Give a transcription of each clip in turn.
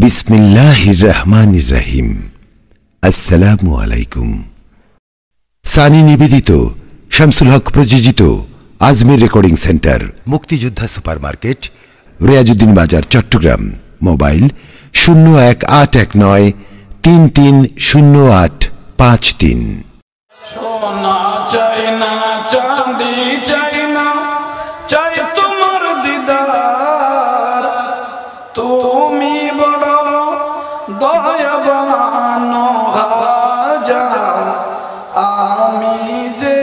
বিসমিল্লাহির রহমানির রহিম। আসসালামু আলাইকুম। সানি নিবেদিত, শামসুল হক প্রযোজিত আজমির রেকর্ডিং সেন্টার, মুক্তিযোদ্ধা সুপারমার্কেট, রিয়াজউদ্দিন বাজার, চট্টগ্রাম। মোবাইল 0189330853। সোনা চাই না, চাঁদি চাই না, চাই তোমার দিদার। তুমি বড় দয়াবান খাজা, আমি যে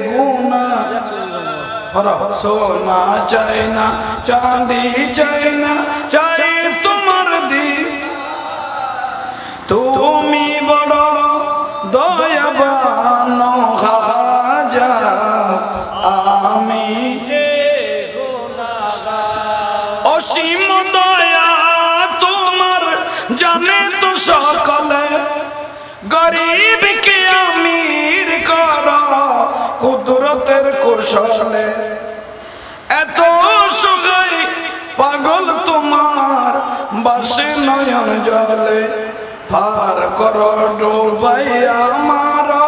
গুনাহগার। সোনা চাই না, চাঁদি চাই না, চাই তোমার দিদার। তুমি বড় দয়াবান খাজা, আমি যে গুনাহগার। অসীম দয়া তোমার, জানে তো সকলে। গরিবকে আমির কর কুদরতের কৌশলে। এত সুগাই পাগল তোমার, বাসে নয়ন জলে। পার করো ডুবাইয়া মারো।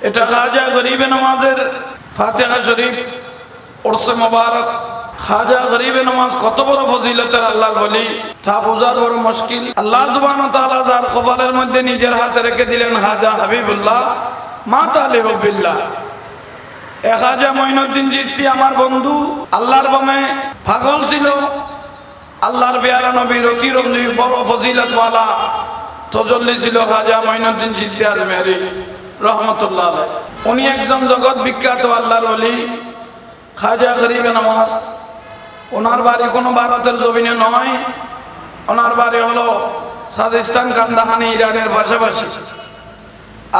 এটা খাজা গরিবে নওয়াজের ফাতিহা শরীফ ওরসে মোবারক। খাজা গরিবে নওয়াজ কত বড় ফজিলতের আল্লাহর ওলি, তা বোঝার বড় মুশকিল। আল্লাহ সুবহানাহু ওয়া তাআলা যার কপালের মধ্যে নিজের হাতে রেখে দিলেন খাজা হাবিবুল্লাহ মাতা লিহুবিল্লাহ। এ খাজা মঈনুদ্দিন চিশতি আমার বন্ধু, আল্লাহর বমে পাগল ছিল। আল্লাহর পেয়ারা নবীর অতি বড় ফজিলতওয়ালা তজল্লি ছিল খাজা মঈনুদ্দিন চিশতি আজমেরি রহমতুল্লাহ আলাইহি। উনি একজন জগৎ বিখ্যাত আল্লাহর ওলি খাজা গরিবে নওয়াজ। ওনার বাড়ি কোনো ভারতের জমিনে নয়, ওনার বাড়ি হলো সাজিস্তান, কান্দাহানি, ইরানের পাশাপাশি।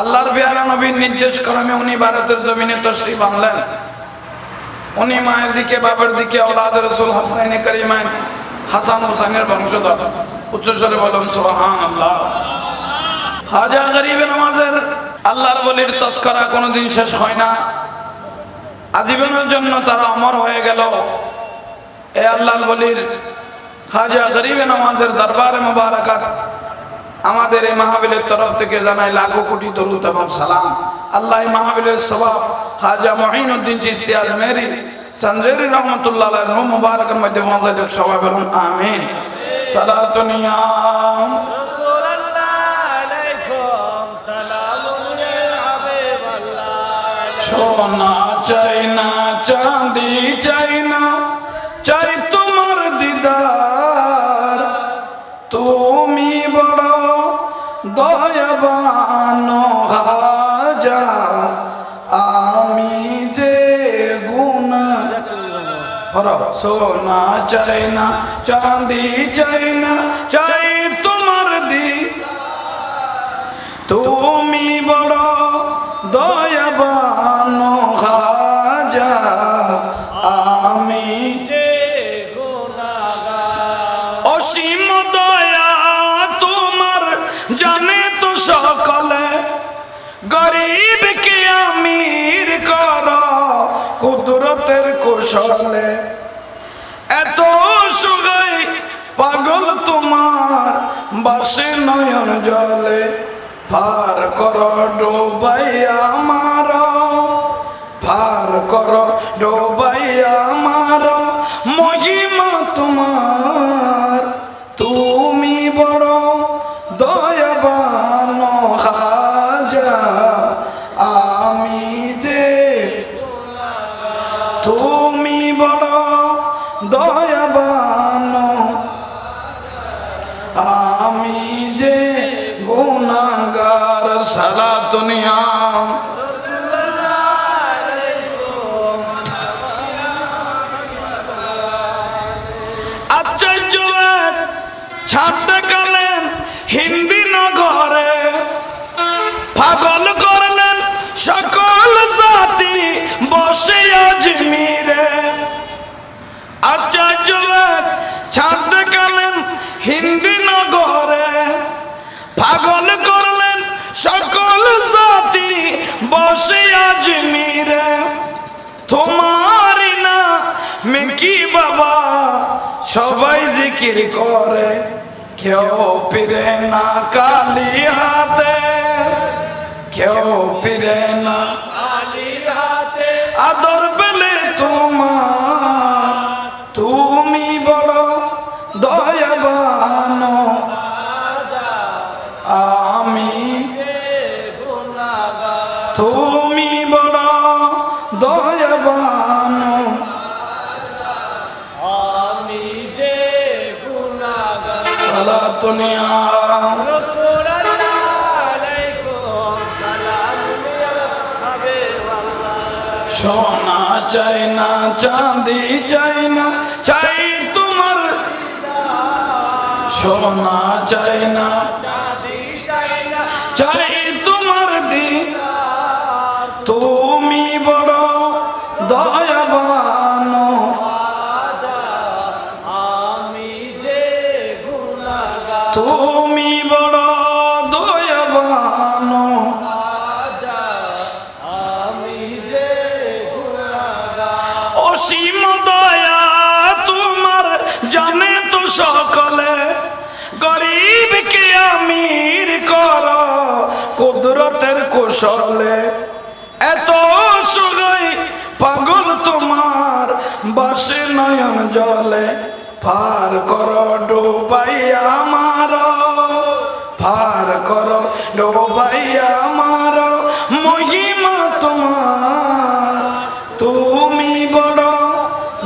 আল্লাহর পেয়ারা নবীর নির্দেশ ক্রমে উনি ভারতের জমিনে তশরিফ আনলেন। উনি মায়ের দিকে বাবার দিকে আওলাদ রাসূল হাসানাইন কারিমাইন হাসান হোসেনের বংশধর। উচ্চস্বরে বলুন সুবহানাল্লাহ। খাজা গরিবে নওয়াজের আল্লাহর ওলির তস্করা কোনোদিন শেষ হয় না। আজীবনের জন্য তারা অমর হয়ে গেল। এ আল্লাহর ওলির খাজা গরিবে নওয়াজের দরবারে মুবারাকাত আমাদের এই মাহফিলের তরফ থেকে জানাই লাখো কোটি দরুদ এবং সালাম। আল্লাহ এই মাহফিলের সওয়াব খাজা মঈনুদ্দিন চিশতি আজমেরি সঞ্জেরি রহমতুল্লাহ আলাইহির রূহ মুবারকের মধ্যে পৌঁছায় দেব। সবাই বলুন আমিন। সালাতুন ইয়া রাসূলুল্লাহ আলাইকুম সালামুন ইয়া হাবিবাল্লাহ। সোনা চাই না, চাঁদি চাই না, চাই তোমার দিদার। তুমি বড় দয়াবান খাজা, আমি যে গুনাহগার। সোনা চাই না, চাঁদি চাই না, চাই তোমার দিদার। তুমি বড় দয়াবান খাজা, আমি যে গুনাহগার। অসীম দয়া তোমার, জানে তো সকলে। গরিবকে আমির কর কুদরতের কৌশলে। এত সুগাই পাগল তোমার, বাসে নয়ন জলে। পার করো ডুবাইয়া মারো, পার করো ডুবাইয়া মারো। মহিমা তোমার, তুমি বড় দয়াবান খাজা, আমি যে তুমি বড় দয়াবান, আমি যে গুনাহগার। সালাতুন ইয়া রাসূলুল্লাহ আলাইকুম। আশ্চর্য এক ছাড়তে গেলেন হিন্দি নগরে। পাগল করলেন সকল জাতি বসে আজমিরে। আশ্চর্য এক ছাড়তে গেলেন হিন্দি নগরে। পাগল করলেন সকল জাতি বসে আজমিরে। তোমারি না মে কি বাবা সবাই জিকির করে কেউ ফিরে না কালি হাতে কেউ ফিরে না কালি হাতে আদর পেলে তোমার তুমি বড় দয়াবান আমি তুমি বড় দয়াবান আমি যে গুনাহগার সালাতুনিয়া রাসূলুল্লাহ আলাইকুম সালাম ইয়া হাবিবাল্লাহ সোনা চাই না চাঁদি চাই না চাই তোমার সোনা চাই না চাঁদি চাই না চাই তোমার দিন তুমি বড় দয়াবান আমি যে গুনাহগার তুমি বড় দয়াবান আমি যে গুনাহগার অসীম দয়া তোমার জানে তো সকলে গরিবকে আমির কর কুদরতের কৌশলে এত সুগাই পাগল তোমার বাসে নয়ন জলে পার কর ডুবাইয়া মার পার কর ডুবাইয়া মার মহিমা তোমার তুমি বড়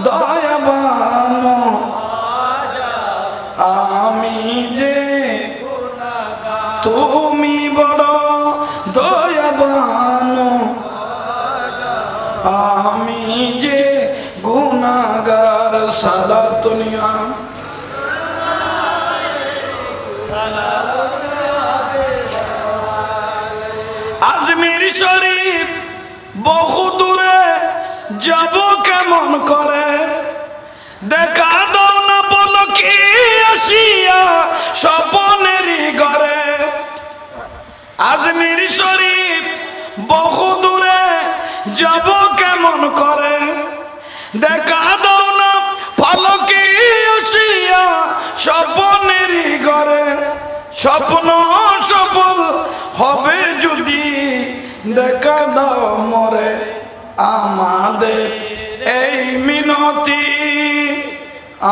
দয়াবান আমি যে তুমি বড় দয়াবান আমি যে গুনাহগার সালাতুনিয়া আজমির শরীফ বহু দূরে যাব কেমন করে দেখা দাও না বলো কি আসিয়া স্বপনেরই ঘরে আজমির শরীফ বহু দূরে যাব কেমন করে দেখা দাও না বলো কি আসিয়া স্বপনেরই ঘরে স্বপ্ন সফল হবে যদি দেখা দাও মরে আমাদের এই মিনতি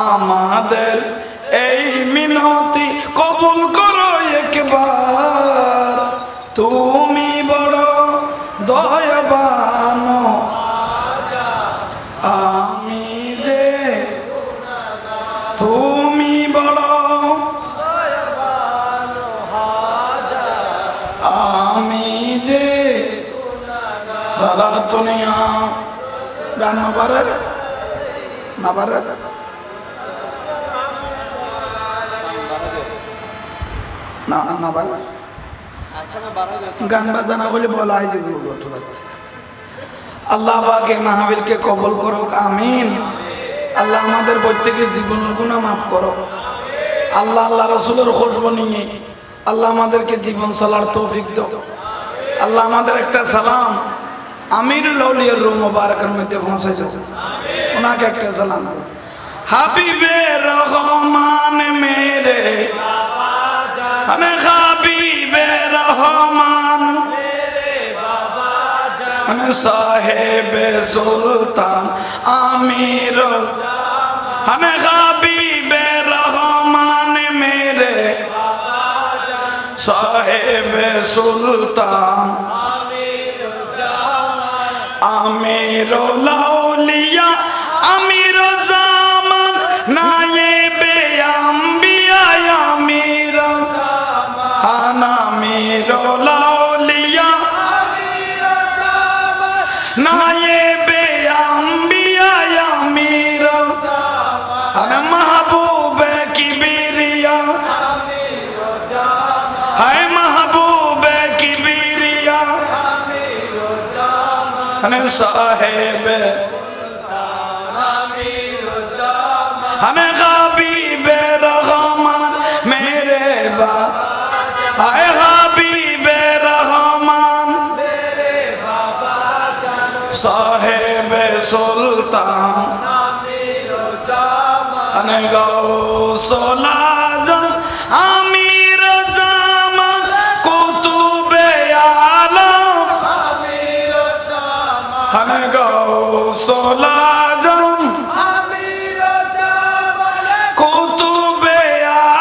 আমাদের এই মিনতি কবুল করো একবার তুমি বড় দয়াবান আমি যে তুমি বড় আমি যে সালাতুনিয়া গান না পারে না পারে না না পারে গান বাজানা বলে বলা হয় যে আল্লাহ পাকে মাহফিলকে কবুল করুক আমিন আল্লাহ আমাদের প্রত্যেকের জীবনের গুনাহ মাফ করো আল্লাহ আল্লাহ রাসূলের খুশবু নিয়ে আল্লাহ আমাদেরকে জীবন চলার তৌফিক দাও আল্লাহ আমাদের একটা সালাম আমিরুল আউলিয়ার রূহ মুবারকের মধ্যে পৌঁছে যাও ওনাকে একটা সালাম হাবিবে রহমান মেরে আনে হাবিবে রহমান আনে সাহেবে সুলতান আমির আনে হাবিবে রহমান মেরে সাহেবে সুলতান আমিরুল আউলিয়া আমির জামান নায়েবে আম্বিয়া আমির আমিরুল আউলিয়া নায়েবে আম্বিয়া আমির আনা মাহবুবে কিবরিয়া হায় মাহবুবে কিবরিয়া আনা সাহেবে हमें हबीबे रहमान मेरे बा आए हबीबे रहमान मेरे बाबा साहेब सुल्तान अने गौ গৌসুল আজম আমির জামানে কুতুবে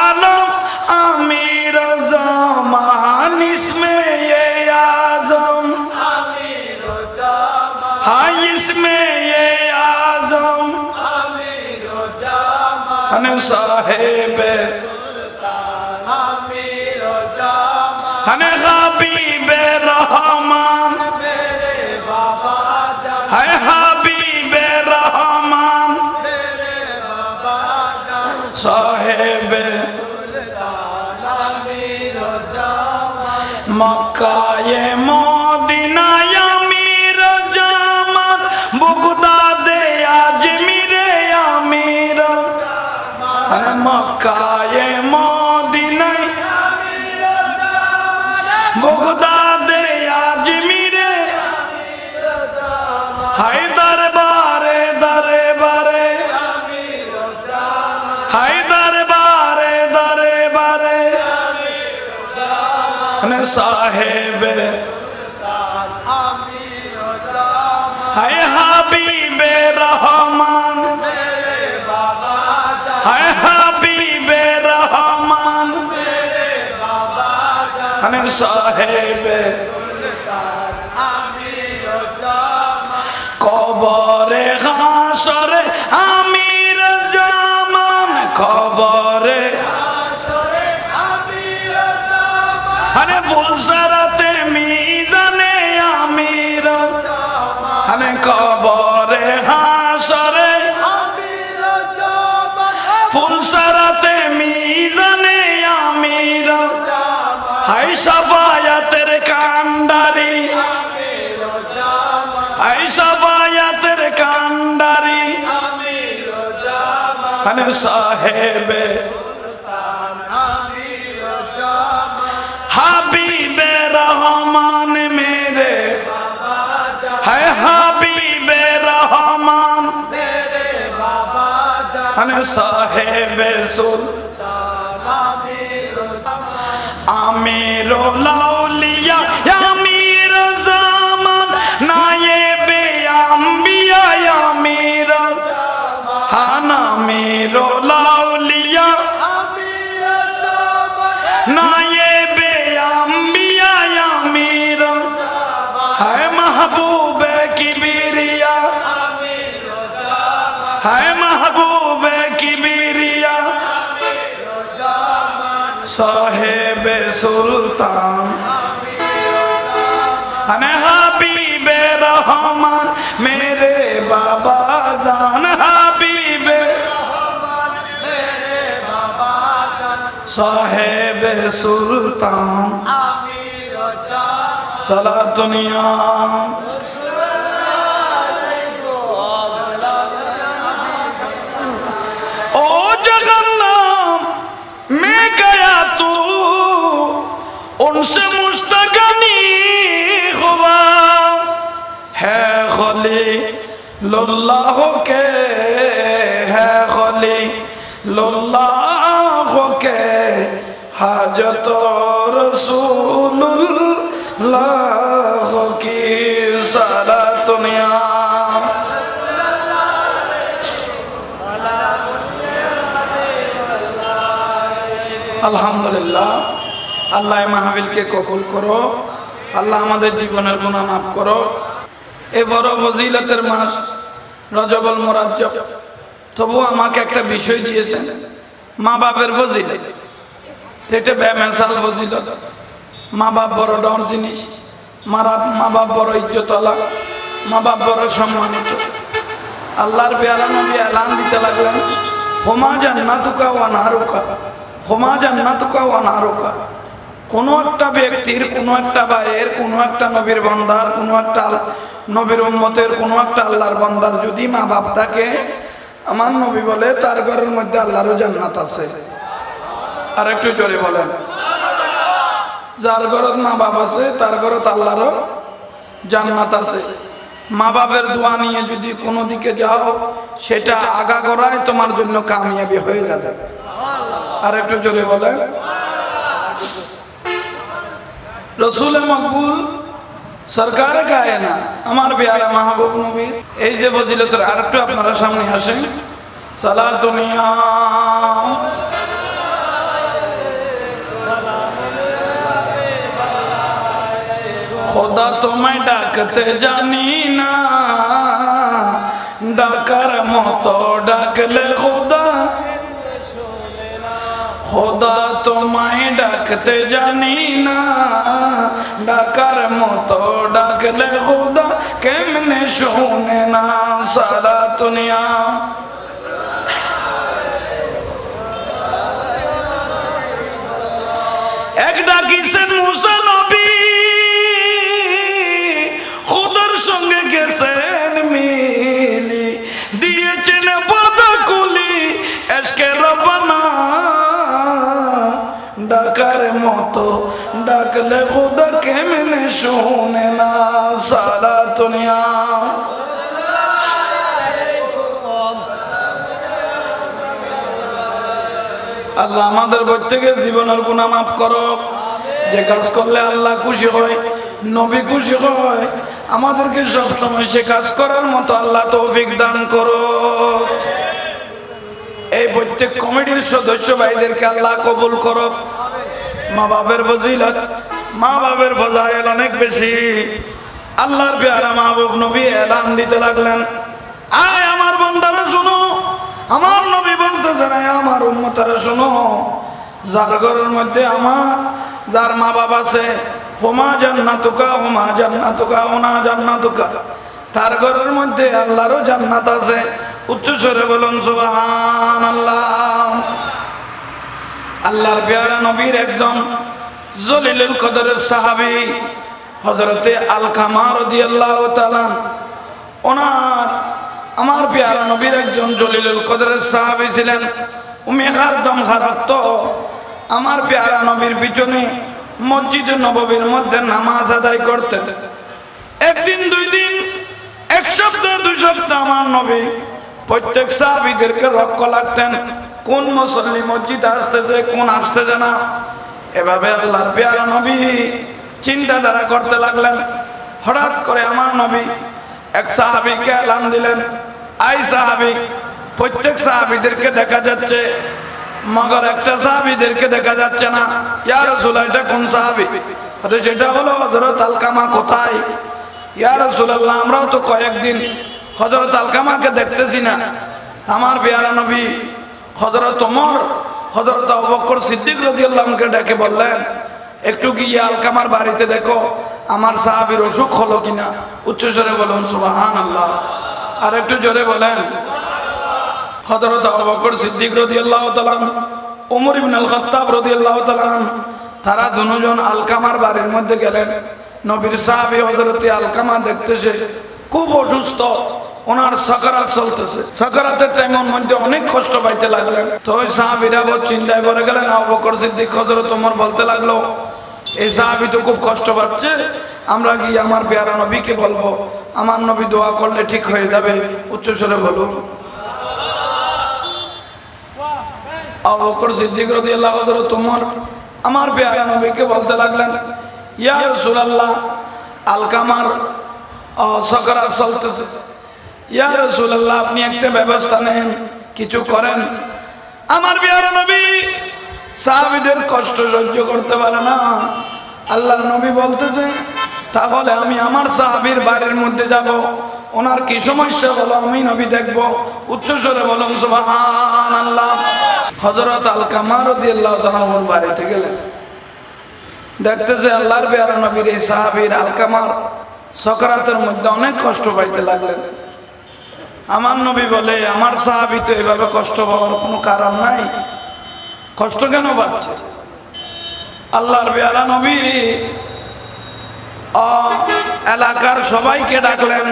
আলম আমির জামান ইসমে ये आजम আমির জামান हाँ इसमें ये आजम আমির জামান अन साहेब আমির জামান अन हबीब रहमान मेरे बाबा जान है हबीब रहमान मेरे बाबा जान साहेब আমির জামান मक्का ये मदीना अमीर जामान बगदाद अजमीर अमीर अरे मक्का ये मदीना बगदाद अजमीर हाय दरबारे दरबारे हाय दरबारे दरबारे अने साहेब আমির জামান हाय हबीब रहमान मेरे बाबा जान हाय हबीब रहमान मेरे बाबा जान अने साहेब আমির জামান कबरे हाशर आमिर जामान कबरे আসরে আমির জামান अने फुलसरते मीज़ाने आमिर अने कबरे हाशरे আমির জামান फुलसरते मीज़ाने आमिर हाय शफायतेर कांडारी আমির জামান हाय शफायतेर कांडारी আমির জামান अने साहेब আমির জামান हबीब रहमान मेरे है हबीब रहमान मेरे बाबा जान अने साहेब सुल আমির জামান आमिर लौलिया अमीर ज़मान नायब अंबिया अमीर हाँ आमिर लौलिया আমির জামান नायब अंबिया अमीर है महबूब किबरिया আমির জামান है महबूब किबरिया साहेब सुल्तान अने हबीब रहमान मेरे बाबा जान हबीब मेरे बाबा जान साहेब सुल्तान আমির জামান सला दुनिया ओ जगन्नाम मैं गया तू उनसे मुस्तगनी हुआ है खली लुल्लाह के है खली लुल्लाह के हाजत रसूलुल्लाह की सारा दुनिया আলহামদুলিল্লাহ আল্লাহ মাহফিলকে কবুল করো আল্লাহ আমাদের জীবনের গুনাহ মাফ করো এ বড় ফজিলতের মাস রজবুল মুরাজ্জব তবু আমাকে একটা বিষয় দিয়েছেন মা বাপের ফজিলত এটা বেমিসাল ফজিলত মা বাপ বড় ডর জিনিস মা বাপ বড় ইজ্জতওয়ালা মা বাপ বড় সম্মানিত আল্লাহর পেয়ারা নবী এলান দিতে লাগলেন হুমা জান্নাতুকা ওয়া নারুকা হুমা জান্নাতুকা ওয়া নারুকা কোনো একটা ব্যক্তির কোনো একটা ভাইয়ের কোনো একটা নবীর বান্দার কোনো একটা নবীর উম্মতের কোনো একটা আল্লাহর বান্দার যদি মা বাপ থাকে আমার নবী বলে তার ঘরের মধ্যে আল্লাহরও জান্নাত আছে আর একটু জোরে বলেন যার ঘরে মা বাপ আছে তার ঘরে আল্লাহরও জান্নাত আছে মা বাপের দোয়া নিয়ে যদি কোনো দিকে যাও সেটা আগাগোড়ায় তোমার জন্য কামিয়াবি হয়ে যাবে আর একটু জোরে বলেন রসুল মকবুল সরকার গায়ে না, আমার পেয়ারা মাহবুব নবী। এই যে ফজিলতের আরেকটু আপনারা সামনে আসেন। সালাতুনিয়া খোদা তোমায় ডাকতে জানি না, ডাকার মতো ডাকলে খোদা, খোদা তোমায় ডাকতে জানি না, ডাকার মতো ডাকলে খোদা কেমনে শুনে না। সারা দুনিয়া এক ডাকিছেন মুসা নবী, খোদার সঙ্গে গেছেন মিলি, দিয়েছেন পর্দা কুলি এসকে রবানা, ডাকার মতো ডাকলে খোদা কেমনে শুনে না। সারা দুনিয়া আল্লাহ আমাদের প্রত্যেকের জীবনের গুনাহ মাফ করো। যে কাজ করলে আল্লাহ খুশি হয়, নবী খুশি হয়, আমাদেরকে সব সময় সে কাজ করার মতো আল্লাহ তৌফিক দান করো। এই প্রত্যেক কমিটির সদস্য ভাইদেরকে আল্লাহ কবুল করো। মা বাবার ফজিলত, মা বাবার ফজাইল অনেক বেশি। আল্লাহর পেয়ারা মাহবুব নবী এলান দিতে লাগলেন, আয় আমার বান্দারা শোনো, আমার নবী বলতে জানায় আমার উম্মতারা শোনো, যার ঘরের মধ্যে আমার যার মা বাবা আছে, হুমা জান্নাতুকা হুমা জান্নাতুকা হুনা জান্নাতুকা, তার ঘরের মধ্যে আল্লাহরও জান্নাত আছে। উচ্চস্বরে বলুন সুবহানাল্লাহ। আল্লাহর পেয়ারা নবীর একজন জলিলুল কদরের সাহাবী হযরতে আলকামা রাদিয়াল্লাহু তাআলা, ওনার আমার পেয়ারা নবীর একজন জলিলুল কদরের সাহাবী ছিলেন। উম্মে খারদম খারাত আমার পেয়ারা নবীর পিছনে মসজিদে নববীর মধ্যে নামাজ আদায় করতেন। একদিন, দুই দিন, এক সপ্তাহ, দুই সপ্তাহ আমার নবী প্রত্যেক সাহাবীদেরকে লক্ষ্য লাগতেন, কোন মুসল্লি মসজিদে আসতেছে, কোন আসতেছে না। এভাবে আল্লাহর পেয়ারা নবী চিন্তাধারা করতে লাগলেন। হঠাৎ করে আমার নবী এক সাহাবীকে এলান দিলেন, আই সাহাবী। প্রত্যেক সাহাবীদেরকে দেখা যাচ্ছে, মগর একটা সাহাবীদেরকে দেখা যাচ্ছে না। ইয়া রাসূলুল্লাহ, এটা কোন সাহাবী? সেটা হলো হযরত আলকামা। কোথায়? ইয়া রাসূলুল্লাহ, আমরাও তো কয়েকদিন হযরত আলকামাকে দেখতেছি না। আমার পেয়ারা নবী হযরত ওমর, হযরত আবু বকর সিদ্দিক রাদিয়াল্লাহু আনহুকে ডেকে বললেন, একটু গিয়ে আলকামার বাড়িতে দেখো আমার সাহাবীর অসুখ হলো কিনা। উচ্চস্বরে বলুন সুবহানাল্লাহ। আর একটু জোরে বলেন। হযরত আবু বকর সিদ্দিক রাদিয়াল্লাহু তাআলা, ওমর ইবনে আল খাত্তাব রাদিয়াল্লাহু তাআলা, তারা দুজন আলকামার বাড়ির মধ্যে গেলেন। নবীর সাহাবী হযরত আলকামা দেখতেছে খুব অসুস্থ, ওনার সাকারাত চলতেছে। সাকারাতের টাইমের মধ্যে অনেক কষ্ট পাইতে লাগলেন। তো ওই সাহাবীরা বহুত চিন্তায় পড়ে গেলেন। আবু বকর সিদ্দিক হযরত ওমর বলতে লাগলো, এই সাহাবী তো খুব কষ্ট পাচ্ছে, আমরা গিয়ে আমার পেয়ারা নবীকে বলবো, আমার নবী দোয়া করলে ঠিক হয়ে যাবে। উচ্চস্বরে বলুন। আবু বকর সিদ্দিক রাদিয়াল্লাহু হযরত ওমর আমার পেয়ারা নবীকে বলতে লাগলেন, ইয়া রাসূলুল্লাহ, আলকামার সাকারাত চলতেছে। ইয়া রাসূলুল্লাহ, আপনি একটা ব্যবস্থা নেন, কিছু করেন। আমার পেয়ারা নবী সাহাবীদের কষ্ট সহ্য করতে পারে না। আল্লাহর নবী বলতেছে, তাহলে আমি আমার সাহাবীর বাড়ির মধ্যে যাব, ওনার কি সমস্যা হলো আমি নবী দেখব। উচ্চস্বরে বলুন সুবহানাল্লাহ। হযরত আলকামা রাদিয়াল্লাহু তাআলা ওর বাড়িতে গেলেন, দেখতেছে আল্লাহর পেয়ারা নবীর এই সাহাবীর আলকামার সাকারাতের মধ্যে অনেক কষ্ট পাইতে লাগলেন। আমার নবী বলে, আমার সাহাবী তো এভাবে কষ্ট পাওয়ার কোনো কারণ নাই, কষ্ট কেন পাচ্ছে? আল্লাহর পেয়ারা নবী এলাকার সবাইকে ডাকলেন।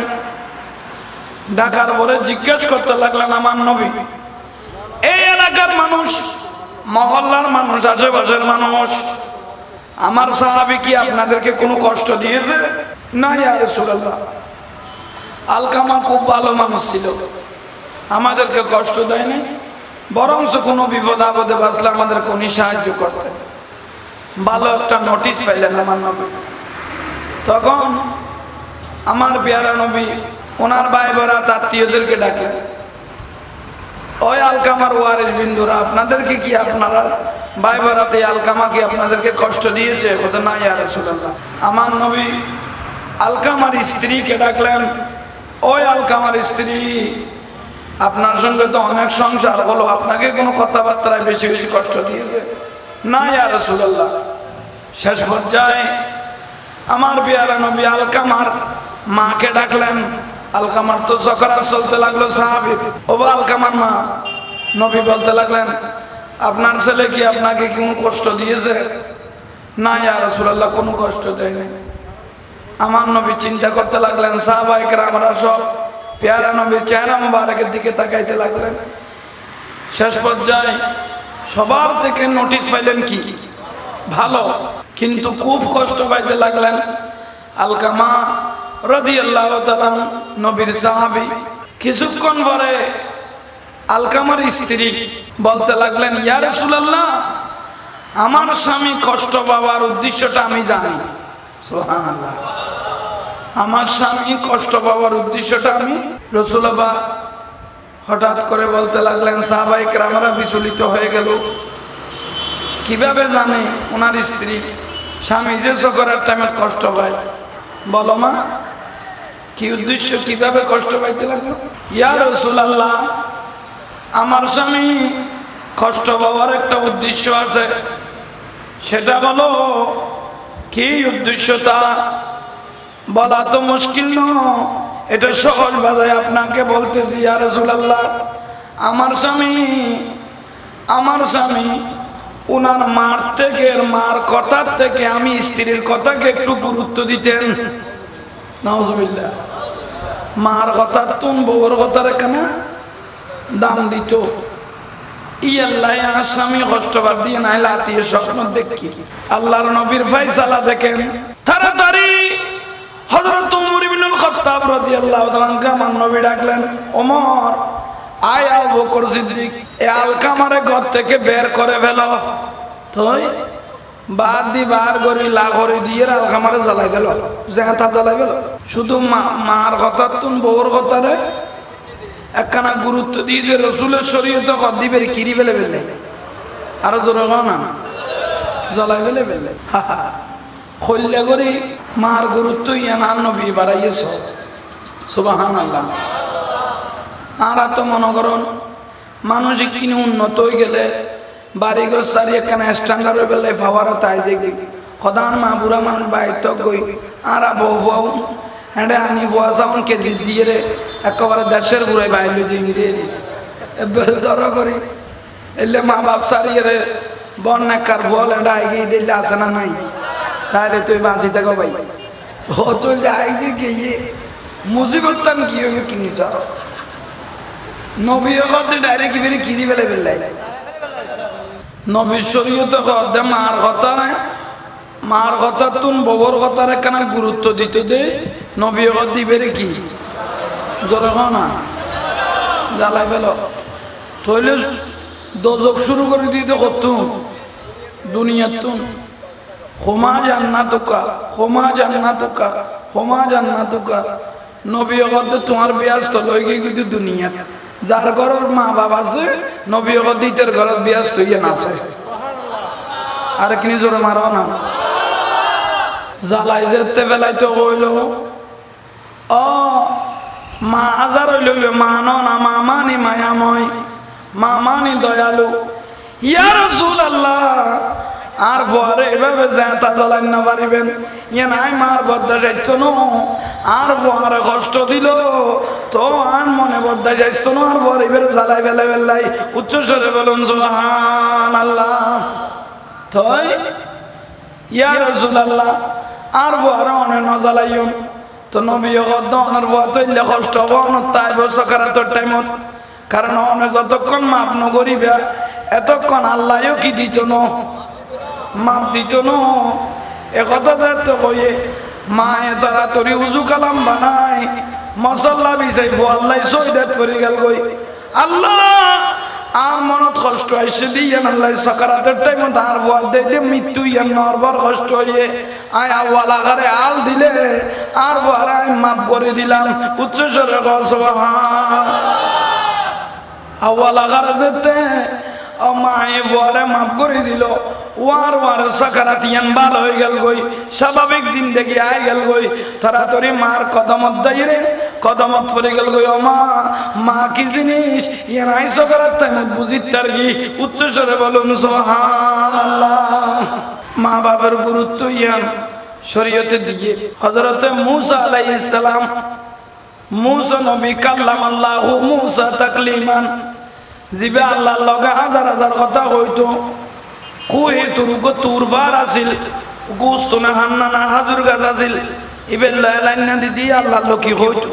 ডাকার পরে জিজ্ঞেস করতে লাগলেন, আমার নবী, এই এলাকার মানুষ, মহল্লার মানুষ, আশেপাশের মানুষ, আমার সাহাবী কি আপনাদেরকে কোনো কষ্ট দিয়েছে? না ইয়া রাসূলুল্লাহ, আলকামা খুব ভালো মানুষ ছিল, আমাদেরকে কষ্ট দেয়নি, বরঞ্চ কোনো বিপদ আপদে বাঁচলে আমাদের কোন সাহায্য করতেন। ভালো একটা নোটিশ পাইলেন আমার নবী। তখন আমার পেয়ারা নবী ওনার ভাই বরাত আত্মীয়দেরকে ডাকলেন, ওই আলকামার ওয়ারিস বিন্দুরা আপনাদেরকে কি আপনারা ভাই বরাতে আলকামা কি আপনাদেরকে কষ্ট দিয়েছে? বলতে না ইয়া রাসূলুল্লাহ। আমার নবী আলকামার স্ত্রীকে ডাকলেন, ওই আলকামার স্ত্রী আপনার সঙ্গে তো অনেক সংসার হলো, আপনাকে কোনো কথাবার্তায় বেশি বেশি কষ্ট দিয়েছে? না ইয়া রাসূলুল্লাহ। শেষ পর্যায়ে আমার পেয়ারা নবী আলকামার মাকে ডাকলেন। আলকামার তো সকরাত চলতে লাগলো সাহাবী, ও আলকামার মা। নবী বলতে লাগলেন, আপনার ছেলে কি আপনাকে কোনো কষ্ট দিয়েছে? না ইয়া রাসূলুল্লাহ, কোনো কষ্ট দেয়নি। আমার নবী চিন্তা করতে লাগলেন, সাহাবায়ে কেরামরা সব পেয়ারা নবীর চেহারা মুবারকের দিকে তাকাইতে লাগলেন। শেষ পর্যায়ে সবার থেকে নোটিশ পাইলেন কি ভালো, কিন্তু খুব কষ্ট পাইতে লাগলেন আলকামা রাদিয়াল্লাহু তাআলা নবীর সাহাবী। কিছুক্ষণ পরে আলকামার স্ত্রী বলতে লাগলেন, ইয়া রাসূলুল্লাহ, আমার স্বামী কষ্ট পাওয়ার উদ্দেশ্যটা আমি জানি। সুবহানাল্লাহ। আমার স্বামী কষ্ট পাওয়ার উদ্দেশ্যটা আমি। রাসূলুল্লাহ হঠাৎ করে বলতে লাগলেন, সাহাবায়ে কেরামরা বিচলিত হয়ে গেল। কিভাবে জানে ওনার স্ত্রী স্বামী যে সকরার টাইমে কষ্ট পায়? বলো মা, কি উদ্দেশ্য, কিভাবে কষ্ট পাইতে লাগলো? ইয়া রাসূলুল্লাহ, আমার স্বামী কষ্ট পাওয়ার একটা উদ্দেশ্য আছে, সেটা বলো কি উদ্দেশ্যটা? বলা তো মুশকিল নয়, এটা সহজ ভাষায় আপনাকে বলতেছি। ইয়া রাসূলুল্লাহ, আমার স্বামী উনার মার থেকে, মার কথার থেকে আমি স্ত্রীর কথাকে একটু গুরুত্ব দিতেন। নাউজুবিল্লাহ। মার কথা তুন বউর কথার কেন দাম দিত। ইয়াল্লাহ, স্বামী কষ্টবাদ দিয়ে নাই লাতিয়ে স্বপ্ন দেখি। আল্লাহর নবীর ফায়সালা দেখেন। তাড়াতাড়ি হযরত ওমর ইবনুল খাত্তাব রাদিয়াল্লাহু তাআলা আমার নবী ডাকলেন, ওমর আয়, আবু বকর সিদ্দিক, এ আলকামারে ঘর থেকে বের করে ফেলো। তুই বাদ দি বার করি লাহরি দিয়ে আলকামারে জ্বালাই গেল, জেঁথা জ্বালাই গেল। শুধু মার কথা তুন বউর কথা রে একখানা গুরুত্ব দিয়ে যে রসুলের শরীয়তে কর দিবে কিরি বেলে বেলে, আরো জোরে না জ্বালাই বেলে বেলে খল্লা করি মার গুরুত্ব ইয়ানার নবী বাড়াইয়েছ। সুবহানাল্লাহ। আর তো মনে করুন মানসিক কিনে উন্নত হয়ে গেলে বাড়ি ঘর সারি একখানা স্ট্যান্ডার্ড হয়ে গেলে ফাওয়ার তাই দেখি সদান মা বুড়া মানুষ বাইত গই আর বউ হ্যাঁ আনি ভুয়া সাউন কেজি দিয়ে রে একেবারে দেশের বুড়াই বাইলে জিম দিয়ে ধর করি এলে মা বাপ সারিয়ে রে বন্যাকার বল এটা আইগিয়ে দিলে আসে না নাই, তাহলে তুই বাঁচি থাকো ভাই। ও চল যাই যে গিয়ে মুসিবতান কি হবে কিনি চাও নবী হতে ডাইরেক্ট বেরে কিরি বেলে বেলাই নবীর শরীয়তে কদে মার কথা নাই, মার কথা তুন ববর কথার একখানা গুরুত্ব দিতে দে। নবী হত দিবে রে কি জোরে না জ্বালাই ফেল তৈলে দোজক শুরু করে দিতে কত দুনিয়ার তুন হোমা জান্নাতুকা হোমা জান্নাতুকা হোমা জান্নাতুকা। নবী হত তোমার ব্যস্ত লই গিয়ে কিন্তু দুনিয়া যার ঘরের মা বাবা আছে নবী হত দিতের ঘরের ব্যস্ত ইয়ে নাচে আর কিনি জোরে মারো না জ্বালাই যেতে বেলাই তো কইল ও মা হাজার হইল মা না মা মানি মায়াময় মা মানি দয়ালু। ইয়া রাসূলুল্লাহ, আর পরে এভাবে জেঁতা জ্বালাই না পারিবেন ইয়ে নাই মার বদ্দা যাইত ন আর পরে কষ্ট দিল তো আর মনে বদ্দা যাইত না আর পরে এবার জ্বালাই বেলা বেলাই উচ্চস্বরে বলুন সুবহানাল্লাহ। তই ইয়া রাসূলুল্লাহ, আর পরে অনে ন জ্বালাইও তো নবী অনের বয়া তৈলে কষ্ট হব তাই বছর টাইমত, কারণ অনে যতক্ষণ মাপ নগরিবে এতক্ষণ আল্লাহও কি দিত ন মাপ দিত ন। একথা তো কয়ে মায়ে তাড়াতাড়ি উজু কালাম বানাই মশলা বিছাইব আল্লাহ সৈদাত করে গেল গই আল্লাহ আর মনত কষ্ট আইসে দিয়ে আল্লাহ সাকারাতের টাইম তার বল দিলে মৃত্যু ইয়ান নরবর কষ্ট হয়ে আয় আওয়াল আগারে আল দিলে আর বড় আই মাফ করে দিলাম উচ্চ স্বরে সুবহান আওয়াল আগারে যেতে মায়ে বড় মাফ করে দিল ওয়ার সাকারাত ইয়ান ভালো হয়ে গেল গই স্বাভাবিক জিন্দেগি আই গেল গই তাড়াতাড়ি মার কদমত দাইরে কদমত পড়ে গেল গই মা কি জিনিস ইয়ান আই সাকারাত তাই বুঝিত তার কি উচ্চ স্বরে বলুন সুবহানাল্লাহ মা বাবার গুরুত্ব ইয়ান শরীয়তে দিয়ে হযরত মূসা আলাইহিস সালাম মূসা নবী কাল্লামাল্লাহু মূসা তাকলিমান জিবে আল্লাহর লগে হাজার হাজার কথা কইতো কুয়ে তুরুক তুরবার আছিল গোস্ত না হান্না না হাজুর গাছ আছিল ইবেল লাইন না দিদি আল্লাহর লোক কি হইতো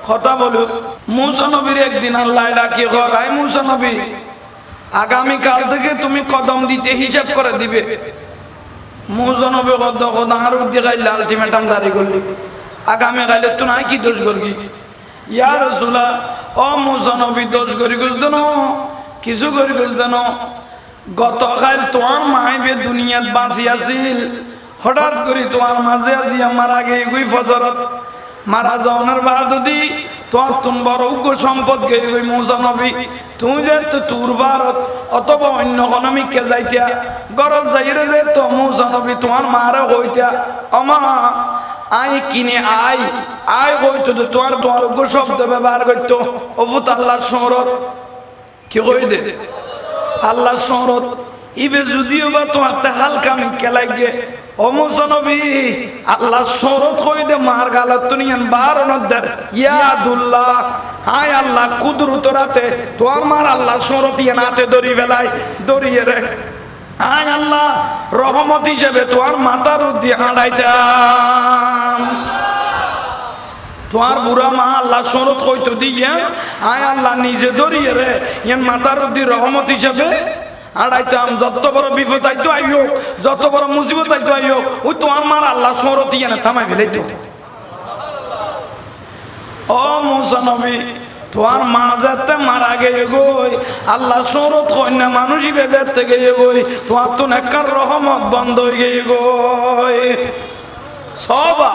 কথা বলুক মূসা নবীর একদিন আল্লাহ ডাকি করাই মূসা নবী আগামী কাল থেকে তুমি কদম দিতে হিসাব করে দিবে মূসা নবী কত কথা আর দেখাইলে আলটিমেটাম জারি করলি আগামী কালে তো নাই কি দোষ করবি ইয়া রাসূলুল্লাহ ও মূসা নবী দোষ করি গেল কিছু করি গেল গতকাল তোমার মাইবে দুনিয়াত বাঁচি আছিল হঠাৎ করে তোমার মাঝে আজি আমার আগে এগুই ফজরত মারা যাওয়ার বাদদি তোমার তুম বড় উগ্র সম্পদ গেই গই মূসা নবী তুমি যে তো তোর ভারত অথবা অন্য কোনো মিকে যাইতা গরজ যাইরে যে তো মূসা নবী তোমার মারে হইতা আমা আই কিনে আই হইতো তো তোমার উগ্র শব্দ ব্যবহার করতো অবুত আল্লাহর শরত কি কই দে আল্লাহ শরত ইবে যদিও বা তোমার তে হালকা মিকে লাগে ও মূসা নবী আল্লাহ শরত কই দে মার গালত তুনিয়ান বারনত দে ইয়াদুল্লাহ হায় আল্লাহ কুদরত রাতে তোমার মার আল্লাহ শরত ইয়ান হাতে দড়ি ফেলাই দড়িয়ে রে হায় আল্লাহ রহমত হিসেবে তোমার মাথার উদ্দি হাঁড়াইতাম তোমার বুড়া মা আল্লাহ শরত কইতো দিয়ে আয় আল্লাহ নিজে দড়িয়ে রে ইয়ান মাথার উদ্দি রহমত হিসেবে আড়াইতাম যত বড় বিপদ আইতো আইও যত বড় মুসিবত আইতো আইও ওই তোমার মার আল্লাহ শরত ইয়ান থামাই ফেলাইতো ও মূসা নবী তোমার মা যাতে মারা গিয়ে গই আল্লাহ শরত কই না মানুষই বেজাতে গিয়ে গই তোমার তো নেকার রহমত বন্ধ হয়ে গিয়ে গই সবা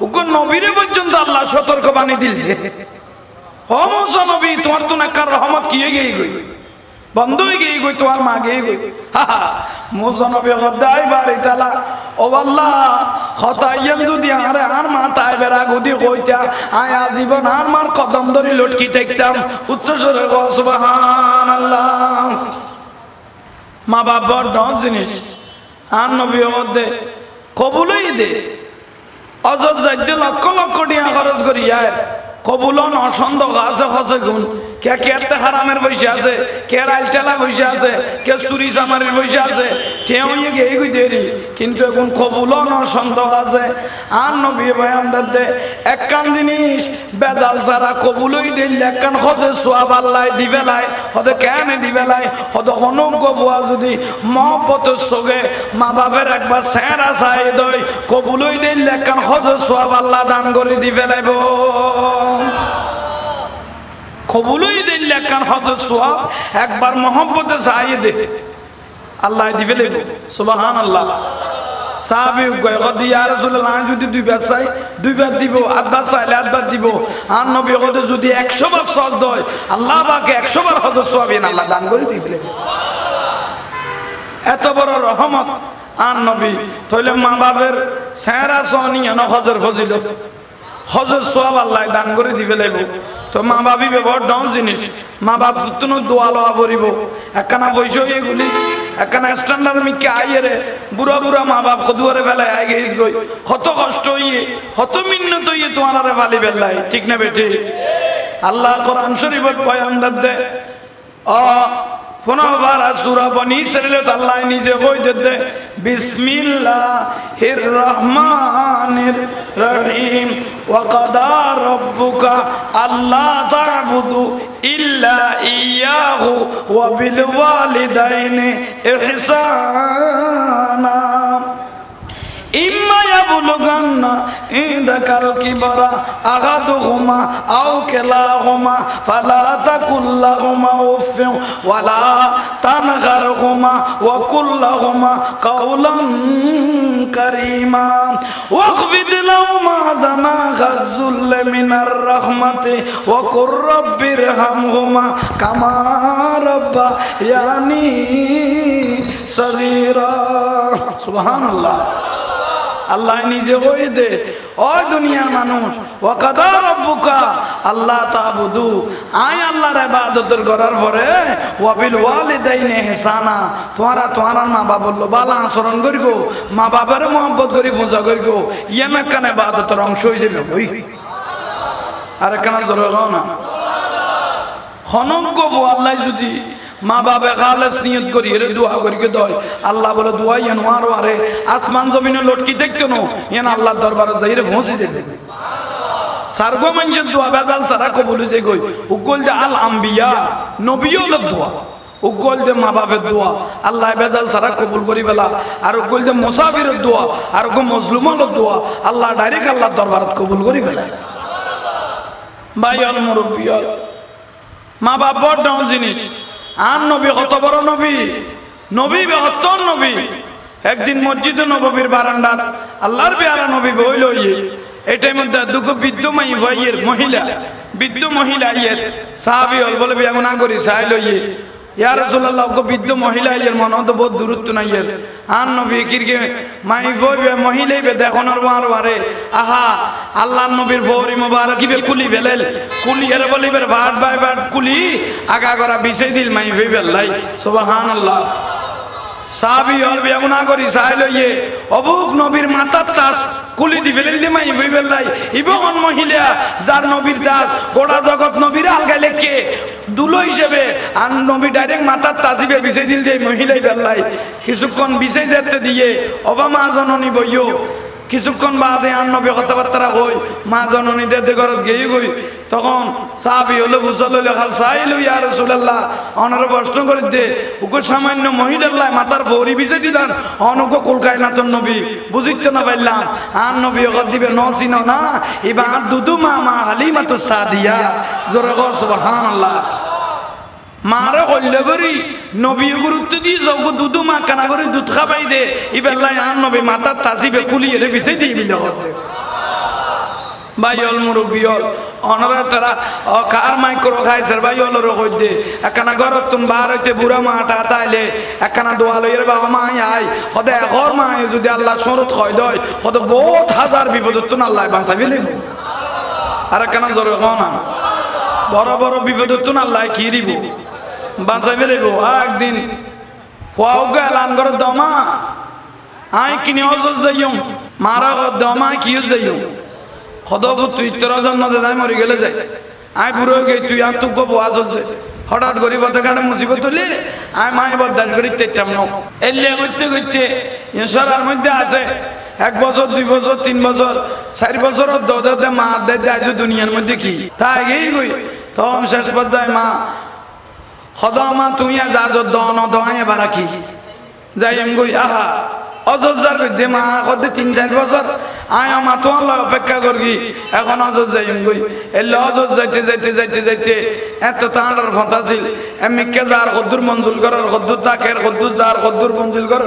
ওগো নবীরে পর্যন্ত আল্লাহ সতর্ক বাণী দিল যে ও মূসা নবী তোমার তো নেকার রহমত কি হয়ে গিয়ে গই বন্ধ হয়ে গিয়ে গই তোমার মা গিয়ে গই মূসা নবী গদাই বাড়ি তালা ও আল্লাহ হতাইয়ান যদি আরে আর মা তাই বেরা গদি কইতা আয় আজীবন আর মার কদম ধরে লটকি থাকতাম উচ্চ স্বরে সুবহানাল্লাহ মা বাবার ডন জিনিস আর নবী দে কবুলই দে অজর যাইতে লক্ষ লক্ষ টাকা খরচ করি আর কবুলন অসন্দেহ আছে খসে গুণ কে কেতে হারামের বসে আছে কে রাইলটেলা বসে আছে কে চুরি চামারির বসে আছে কেউ এই দেরি কিন্তু এখন কবুলন অসন্দেহ আছে আর নবী বয়ান দে একখান জিনিস বেজাল ছাড়া কবুলই দিল একখান খসে সোয়াব আল্লাহ দিবে লাই হতে কেন দিবে লাই হতে অনজ্ঞ বুয়া যদি মহব্বতের সঙ্গে মা বাপের একবার চেহারা চাই দই কবুলই দিল একখান খসে সোয়াব আল্লাহ দান করে দিবে লাইব কবুলই দিল একখান হজরত সোয়াব একবার মোহাম্মতে চাইয়ে দে আল্লাহ দিবে লেব সুবহানাল্লাহ সাহাবী কয় গদি ইয়া রাসূলুল্লাহ যদি দুইবার চাই দুইবার দিব আধবার চাইলে আধবার দিব আর নবী কয় যদি 100 বার সওয়াব দেয় আল্লাহ পাকে 100 বার হজরত সোয়াব আল্লাহ দান করে দিবে এত বড় রহমত আর নবী তাহলে মা বাবার চেহারা সনিয়া ন হজর ফজিলত হজর সোয়াব আল্লাহ দান করে দিবে লাইব তো মা বাবি ব্যবহার ডাউন জিনিস মা বাপ তুনো দোয়া লওয়া পড়িব একখানা বৈশ এগুলি একখানা স্ট্যান্ডার্ড মিকে আইয়ে বুড়া বুড়া মা বাপ কদুয়ারে ফেলায় আই গেছ গই কত কষ্ট হইয়ে কত মিন্নত হইয়ে তোমার আরে ফালি ফেললাই ঠিক না বেটি আল্লাহ কোরআন শরীফত বয়ান দে ফোনবারা সূরা বনি ইসরাঈলত আল্লাহ নিজে কই দে বিসমিল্লাহির রহমানির রহিম ওয়া কাদা রাব্বুকা আল্লা তা'বুদু ইল্লা ইয়াহু ওয়া বিল ওয়ালিদাইনি ইহসানা ইম্মা ইয়াবলুগান্না عندك الكبر أحدهما أو كلاهما فلا تقل لهما أف ولا تنهرهما وقل لهما قولا كريما واخفض لهما جناح الذل من الرحمة وقل رب ارحمهما كما ربياني صغيرا سبحان الله আল্লাহ নিজে কই দে ও দুনিয়ার মানুষ ওয়া কাদা রাব্বুকা আল্লাহ তা'বুদু আয় আল্লাহর ইবাদত করার পরে ওয়া বিল ওয়ালিদাইনি ইহসানা তোমার মা বাবা বললো ভালো আচরণ করিগো মা বাবার মহব্বত করি পূজা করিগো ইয়ামে কানে ইবাদতের অংশ হই যাবে ওই আর কেন জোরে কও না খনঙ্গ আল্লাহ যদি মা বাবা খালেস নিয়ত করি এর দোয়া করি কে দয় আল্লাহ বলে দোয়া ইয়ান ওয়ার ওয়ারে আসমান জমিনে লটকি দেখতো না ইয়ান আল্লাহর দরবারে যাইরে পৌঁছে যাবে সারগো মঞ্জে দোয়া বেজাল সারা কবুল হয়ে গই উগল দে আল আম্বিয়া নবীও লোক দোয়া উগল দে মা বাবার দোয়া আল্লাহ বেজাল সারা কবুল করি বেলা আর উগল দে মুসাফিরের দোয়া আর গো মজলুমের দোয়া আল্লাহ ডাইরেক্ট আল্লাহর দরবারে কবুল করি বেলা ভাই আল মুরব্বিয়া মা বাবা বড় জিনিস আর নবী কত বড় নবী নবী বেহত্তর নবী একদিন মসজিদে নববীর বারান্দার আল্লাহর পেয়ারা নবী বইল এটার মধ্যে দুঃখ বৃদ্ধ মাই ভাইয়ের মহিলা বৃদ্ধ মহিলা ইয়ের সাহাবী হল বলে বিয়া না করি চাই লইয়ে ইয়া রাসূলুল্লাহ গো বৃদ্ধ মহিলা ইয়ের মনে তো বহুত দূরত্ব নাই ইয়ের আর নবী কিরকে মাই ভাই মহিলাই বে দেখনের ওয়ার ওয়ারে আহা আল্লাহর নবীর ফৌরি মোবারক কিবে কুলি বেলেল কুলি এর বলিবের ভাট বাই ভাট কুলি আগা করা বিছাই দিল মাই ভাই বেলাই সুবহানাল্লাহ সাহাবী হল বিয়া না করি চাই লইয়ে অবুক নবীর মাথার তাস কুলি দি ফেলেল দি মাই ভাই বেলাই ইবন মহিলা যার নবীর দাস গোটা জগৎ নবীর আলগাইলে কে দুলো হিসেবে আর নবী ডাইরেক্ট মাথার তাজিবে বিছাই দিল যে মহিলাই বেলাই কিছুক্ষণ বিছাই যেতে দিয়ে অবা মা জননী বইও কিছুক্ষণ বাদে আর নবী কথাবার্তা কই মা জননী দে ঘরত গিয়ে গই তখন সাহাবী হলো বুঝল খাল চাইলো ইয়া রাসূলুল্লাহ অনার প্রশ্ন করে দে উকো সামান্য মহিলাল্লাহ মাথার ভরি বিছে দিলেন অনুকো কলকায় না তোর নবী বুঝিতে না পাইলাম আর নবী কত দিবে নসিনো না এবার দুদু মা হালিমাতু সাদিয়া জোরে গো সুবহানাল্লাহ মারে কইলে করি নবী গুরুত্ব দি যোগ দুদু মা কানা করে দুধ খাবাই দে ইবেলাই আর নবী মাথার তাজিবে কুলিয়ে রে বিছে দিই বিলে করতে ভাইল মুরব্বিয়ল অনরা তারা কার মাইক্রো খাইছে ভাইল র কই দে একখানা ঘরত তুন বার হইতে বুড়া মাটা তাইলে একখানা দোয়া লইরে বাবা মা আই কদে ঘর মা যদি আল্লাহ শরত কই দয় কত বহুত হাজার বিপদ তুন আল্লাহ বাঁচাই ফেলে আর একখানা জোরে কও না বড় বড় বিপদ তুন আল্লাহ কি দিব বাঁচাই ফেলে একদিন ফুয়াও গেলান করে দমা আই কিনে অজজ যাইও মারা দমা কি যাইও খদব তুই তোর জন্য যাই মরি গেলে যাই আই বুড়ো গে তুই আর তুক বাজ হঠাৎ গরিব কাটে মুসিবত তুলি আই মাই বদাস করি তেতাম ন এলে করতে করতে সরার মধ্যে আছে 1 বছর 2 বছর 3 বছর 4 বছর দে মা দে আজ দুনিয়ার মধ্যে কি তাই গেই গই তখন শেষ পর্যায়ে মা খদা মা তুমি আর যা দন দয় এবার কি যাই এম গই আহা অযোধ্যার মধ্যে মা কত 3-4 বছর আয় মা তো আল্লাহ অপেক্ষা করি এখন অযোধ্যা যাইম গই এলে অযোধ্যা যাইতে এত তাঁর ফতা ছিল এমনিকে যার কদ্দুর মঞ্জুল করার কদ্দুর তাকের কদ্দুর যার কদ্দুর মঞ্জুল কর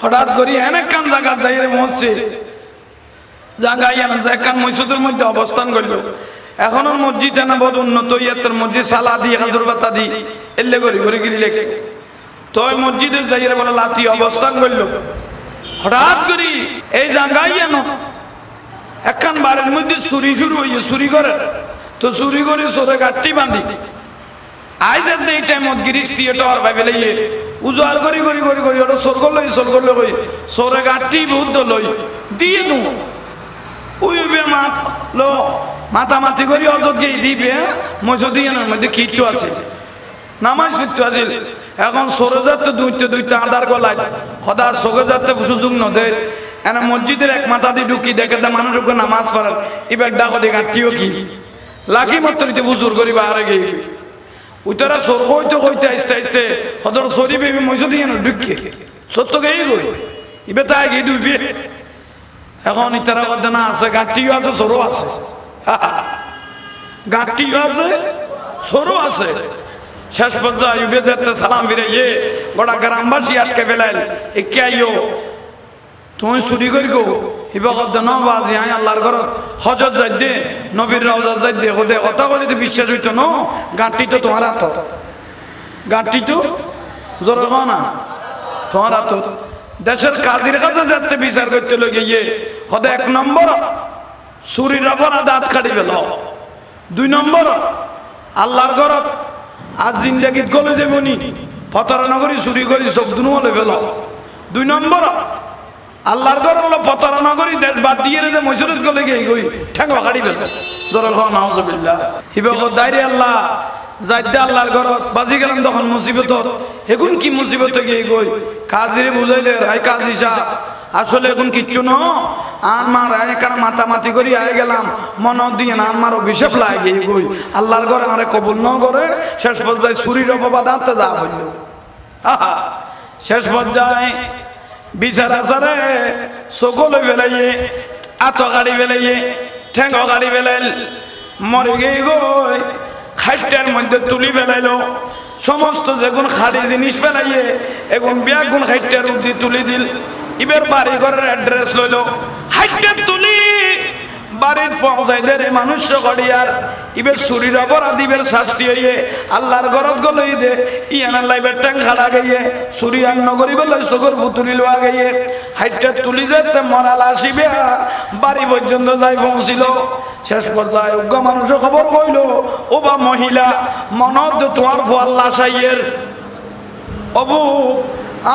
হঠাৎ করি অনেক কান জায়গা যাই রে মহচ্ছে জায়গায় একখান মসজিদের মধ্যে অবস্থান করল এখনো মসজিদ না বহুত উন্নত ইয়াতের মসজিদ সালা দিয়ে হাজুর বাতা দি এলে করি ঘুরে গিরি লেখে তো মসজিদে যাইরে বলে লাতি অবস্থান করল হঠাৎ করি এই জায়গায় একখান বাড়ির মধ্যে চুরি শুরু হইয়ে চুরি করে তো চুরি করে সোরে গাঠটি বাঁধি আই যাতে এই টাইমত গিরিশ থিয়েটার ভাবে লইয়ে উজার করি ওটা সোর করলো কই সোরে গাঠটি বহুত লই দিয়ে দু উইবে মাত লো মাতামাতি করি অজত গিয়ে দিবে মসজিদের মধ্যে খিট্টু আছে নামাজ খিট্টু আছে এখন সরে যাতে দুইটা আদার গলায় খদার সরে যাতে সুযোগ ন দেয় এনে মসজিদের এক মাথা দিয়ে ঢুকি দেখে দে মানুষকে নামাজ পড়ে এবার ডাকো দেখ আটটিও কি লাকি মাত্র বুজুর করি বা আরে গিয়ে উতরা সর কইতে আস্তে খদর সরি বেবি মসজিদ দিয়ে ঢুকি সত্য গেই গই ইবে তাই গিয়ে দুইবে এখন ইতারা কথা না আছে গাঁটিও আছে সরো আছে গাঁটিও আছে সরো আছে শেষ পর্যায়ে আইয়ুবে যেতে সালাম ফিরে গিয়ে গোটা গ্রামবাসী আটকে ফেলাইল একে আইও তুমি চুরি করি গো হিবা কত ন বাজি আই আল্লাহর ঘর হজত যাই দে নবীর রওজা যাই দে ওদে কথা বলে তো বিশ্বাস হইতো ন গাঁটি তো তোমার হাত গাঁটি তো জোর না তোমার হাত দেশের কাজীর কাছে যেতে বিচার করতে লগে গিয়ে হদে 1 নম্বর চুরির অপরাধ দাঁত কাটি ফেল 2 নম্বর আল্লাহর ঘর আজ জিন্দেগিত গলে দেবনি প্রতারণা করি চুরি করি চোখ দুনো হলে ফেল 2 নম্বর আল্লাহর ঘর হলো প্রতারণা করি দেশ বাদ দিয়ে যে মসজিদ গলে গিয়ে গই ঠেঙ্গা কাটি ফেল জোরে খাওয়া নাউজুবিল্লাহ হিবে দাইরে আল্লাহ যাইতে আল্লাহর ঘর বাজি গেলাম তখন মুসিবত এখন কি মুসিবত গিয়ে গই কাজীরে বুঝাই দে আই কাজী সাহেব আসলে এখন কিচ্ছু ন আমার এখানে মাতামাতি করি আই গেলাম মন দিয়ে না আমার অভিশাপ লাগে গই আল্লাহর ঘরে আমারে কবুল ন করে শেষ পর্যায়ে চুরির অপবাদ আনতে যা হইল শেষ পর্যায়ে বিচার আসারে সকলে বেলাইয়ে আত গাড়ি বেলাইয়ে ঠেঙ্গ গাড়ি বেলাইল মরে গিয়ে গই খাইটার মধ্যে তুলি বেলাইলো সমস্ত যেগুন খালি জিনিস ফেলাইয়ে এখন ব্যাগুন খাইটার উদ্দি তুলি দিল ইবের বাড়ি ঘরের অ্যাড্রেস লইল হাইটার তুলি বাড়ির পৌঁছাই দে রে মানুষ গড়িয়ার ইবের চুরির অপরাধ ইবের শাস্তি হইয়ে আল্লাহর ঘরত গলই দে ইয়ানার লাইবের ট্যাং খাড়া গিয়ে চুরি আর নগরী বলে চোখের পুতুলি লোয়া গিয়ে হাইটার তুলি যেতে মরাল আসিবে বাড়ি পর্যন্ত যাই পৌঁছিল শেষ পর্যায়ে উগ্র মানুষ খবর কইল ও বা মহিলা মনত তোমার আল্লাহ সাইয়ের অবু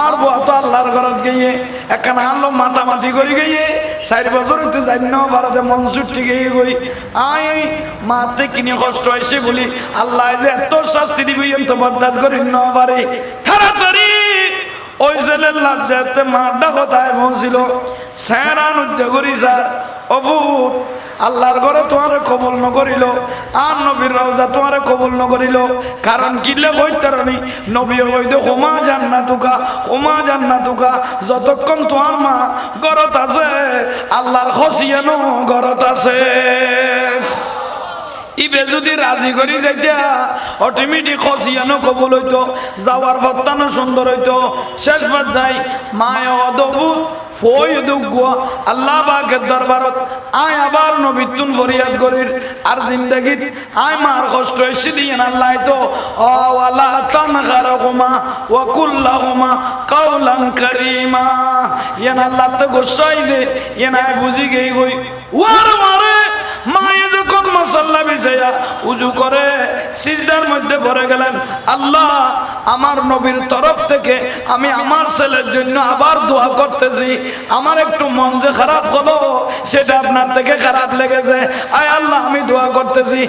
আর তো আল্লাহর ঘরত গিয়ে একখান আনলো মাতামাতি করে গিয়ে 4 বছর হইতে যাই ন ভারতে মনসুর ঠিক গই আই মাতে কিনে কষ্ট হয়েছে বলি আল্লাহ যে এত শাস্তি দিবি তো বরদাস্ত করি ন পারে তাড়াতাড়ি ওই জেলের লাভ যেতে মারটা কোথায় পৌঁছিল স্যারান উদ্যোগ করি স্যার অবু আল্লাহর ঘরে তোমার কবুল ন করিল আর নবীর রওজা তোমার কবুল ন করিল কারণ কিলে বইতারনি নবী কইতে ওমা জান্নাতুকা যতক্ষণ তোমার মা ঘরত আছে আল্লাহর খসিয়ানো ঘরত আছে ইবে যদি রাজি করি যাইতা অটোমেটিক খসিয়ানো কবুল হইতো যাওয়ার বর্তানো সুন্দর হইতো শেষ বাদ যাই মায় অদবুত ফই দুগুয়া আল্লাহ পাকের দরবারত আয় আবার নবীতুন ফরিয়াদ করির আর জিন্দেগিত আয় মার কষ্ট এসে দিয়েন আল্লাহ তো ওয়ালা তানখারহুমা ওয়া কুল্লাহুমা কাওলান কারীমা ইয়ান আল্লাহ তো গোসাই দে ইয়ান আয় বুঝি গই গই ওয়ার মারে মায়ে যখন মুসাল্লা বিছায়া উযু করে সিজদার মধ্যে পড়ে গেলেন আল্লাহ আমার নবীর তরফ থেকে আমি আমার ছেলের জন্য আবার দোয়া করতেছি আমার একটু মন যে খারাপ হলো সেটা আপনার থেকে খারাপ লেগেছে আয় আল্লাহ আমি দোয়া করতেছি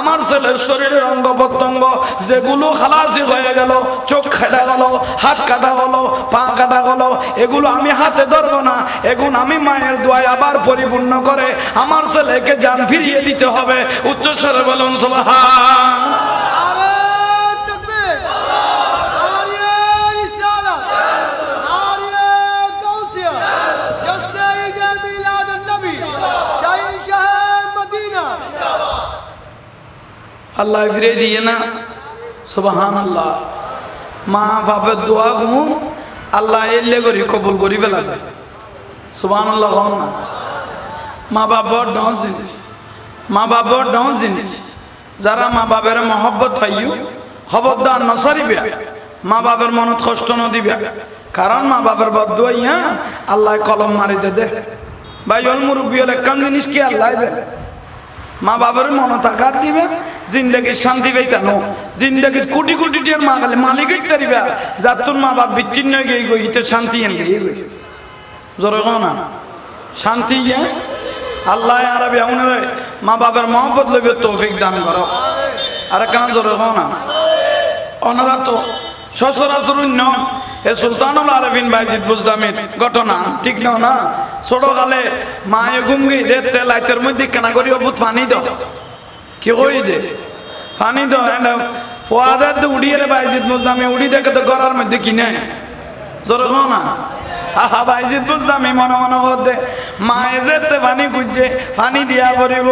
আমার ছেলের শরীরের অঙ্গ প্রত্যঙ্গ যেগুলো খালাসি হয়ে গেল চোখ কাটা গেল হাত কাটা হলো পা কাটা গেলো এগুলো আমি হাতে ধরবো না এখন আমি মায়ের দোয়ায় আবার পরিপূর্ণ করে আমার ছেলেকে জান ফিরিয়ে দিতে হবে উচ্চস্বরে বলুন সুবহান আল্লাহ ফিরে দিয়ে না সুবহানাল্লাহ মা বাপের দোয়া গু আল্লাহ এলে করি কবুল করি ফেলাবে সুবহানাল্লাহ না মা বাবার ডন জিনিস যারা মা বাবের মহব্বত পাইও খবরদার নসারিবে মা বাবের মনত কষ্ট ন দিবে কারণ মা বাবের বদুয়া ইয়া আল্লাহ কলম মারিতে দে ভাই ওল মুরব্বী হলে কান জিনিস কি আল্লাহ দেবে মা বাবার মনত আঘাত দিবে জিন্দগির শান্তি পাইতানো জিন্দগির কোটি কোটি টিয়ার মালিক হইতে দিবে যার তোর মা বাপ বিচ্ছিন্ন গিয়ে গই ইতে শান্তি এন গিয়ে গই জোরে না শান্তি গিয়ে আল্লাহ আরবি আমনের মা বাবার মহব্বত লইবে তৌফিক দান করো আর কেন জোরে না ওনারা তো সচরাচর এ সুলতানুল আরবিন বাইজিদ বুজদামির ঘটনা ঠিক না ছোটকালে মায়ে ঘুমগি দেখতে লাইটের মধ্যে কেনা করি অভূত পানি দাও কি কই দে পানি দাও ফোয়াদের উড়িয়ে রে বাইজিদ বুজদামি উড়ি দেখে তো গড়ার মধ্যে কিনে জোরে না আহা বাইজিত বুঝলাম মনে মনে করতে মায়ে যেতে পানি খুঁজছে পানি দিয়া পড়িব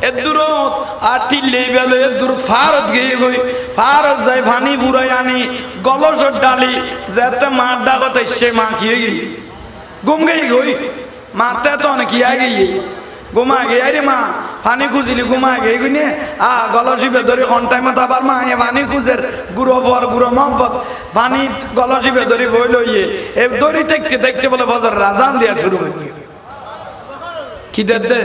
এর দূরত আর টিল্লেই বেল এর দূর ফারত গিয়ে গই ফারত যাই পানি বুড়াই আনি গলসর ডালি যেতে মার ডাকতে সে মা কি গই ঘুম গই গই মাতে তো অনেক কি আগে ঘুমা গে আরে মা পানি খুঁজিলি ঘুমা গে গুনে গলসিবে ধরে ঘন্টায় মতো আবার মা পানি খুঁজের গুঁড়ো পর গুঁড়ো মহব্বত পানি গলসিবে ধরে বই লইয়ে এ দড়ি দেখতে দেখতে বলে ফজর রাজান দিয়া শুরু করে কি দে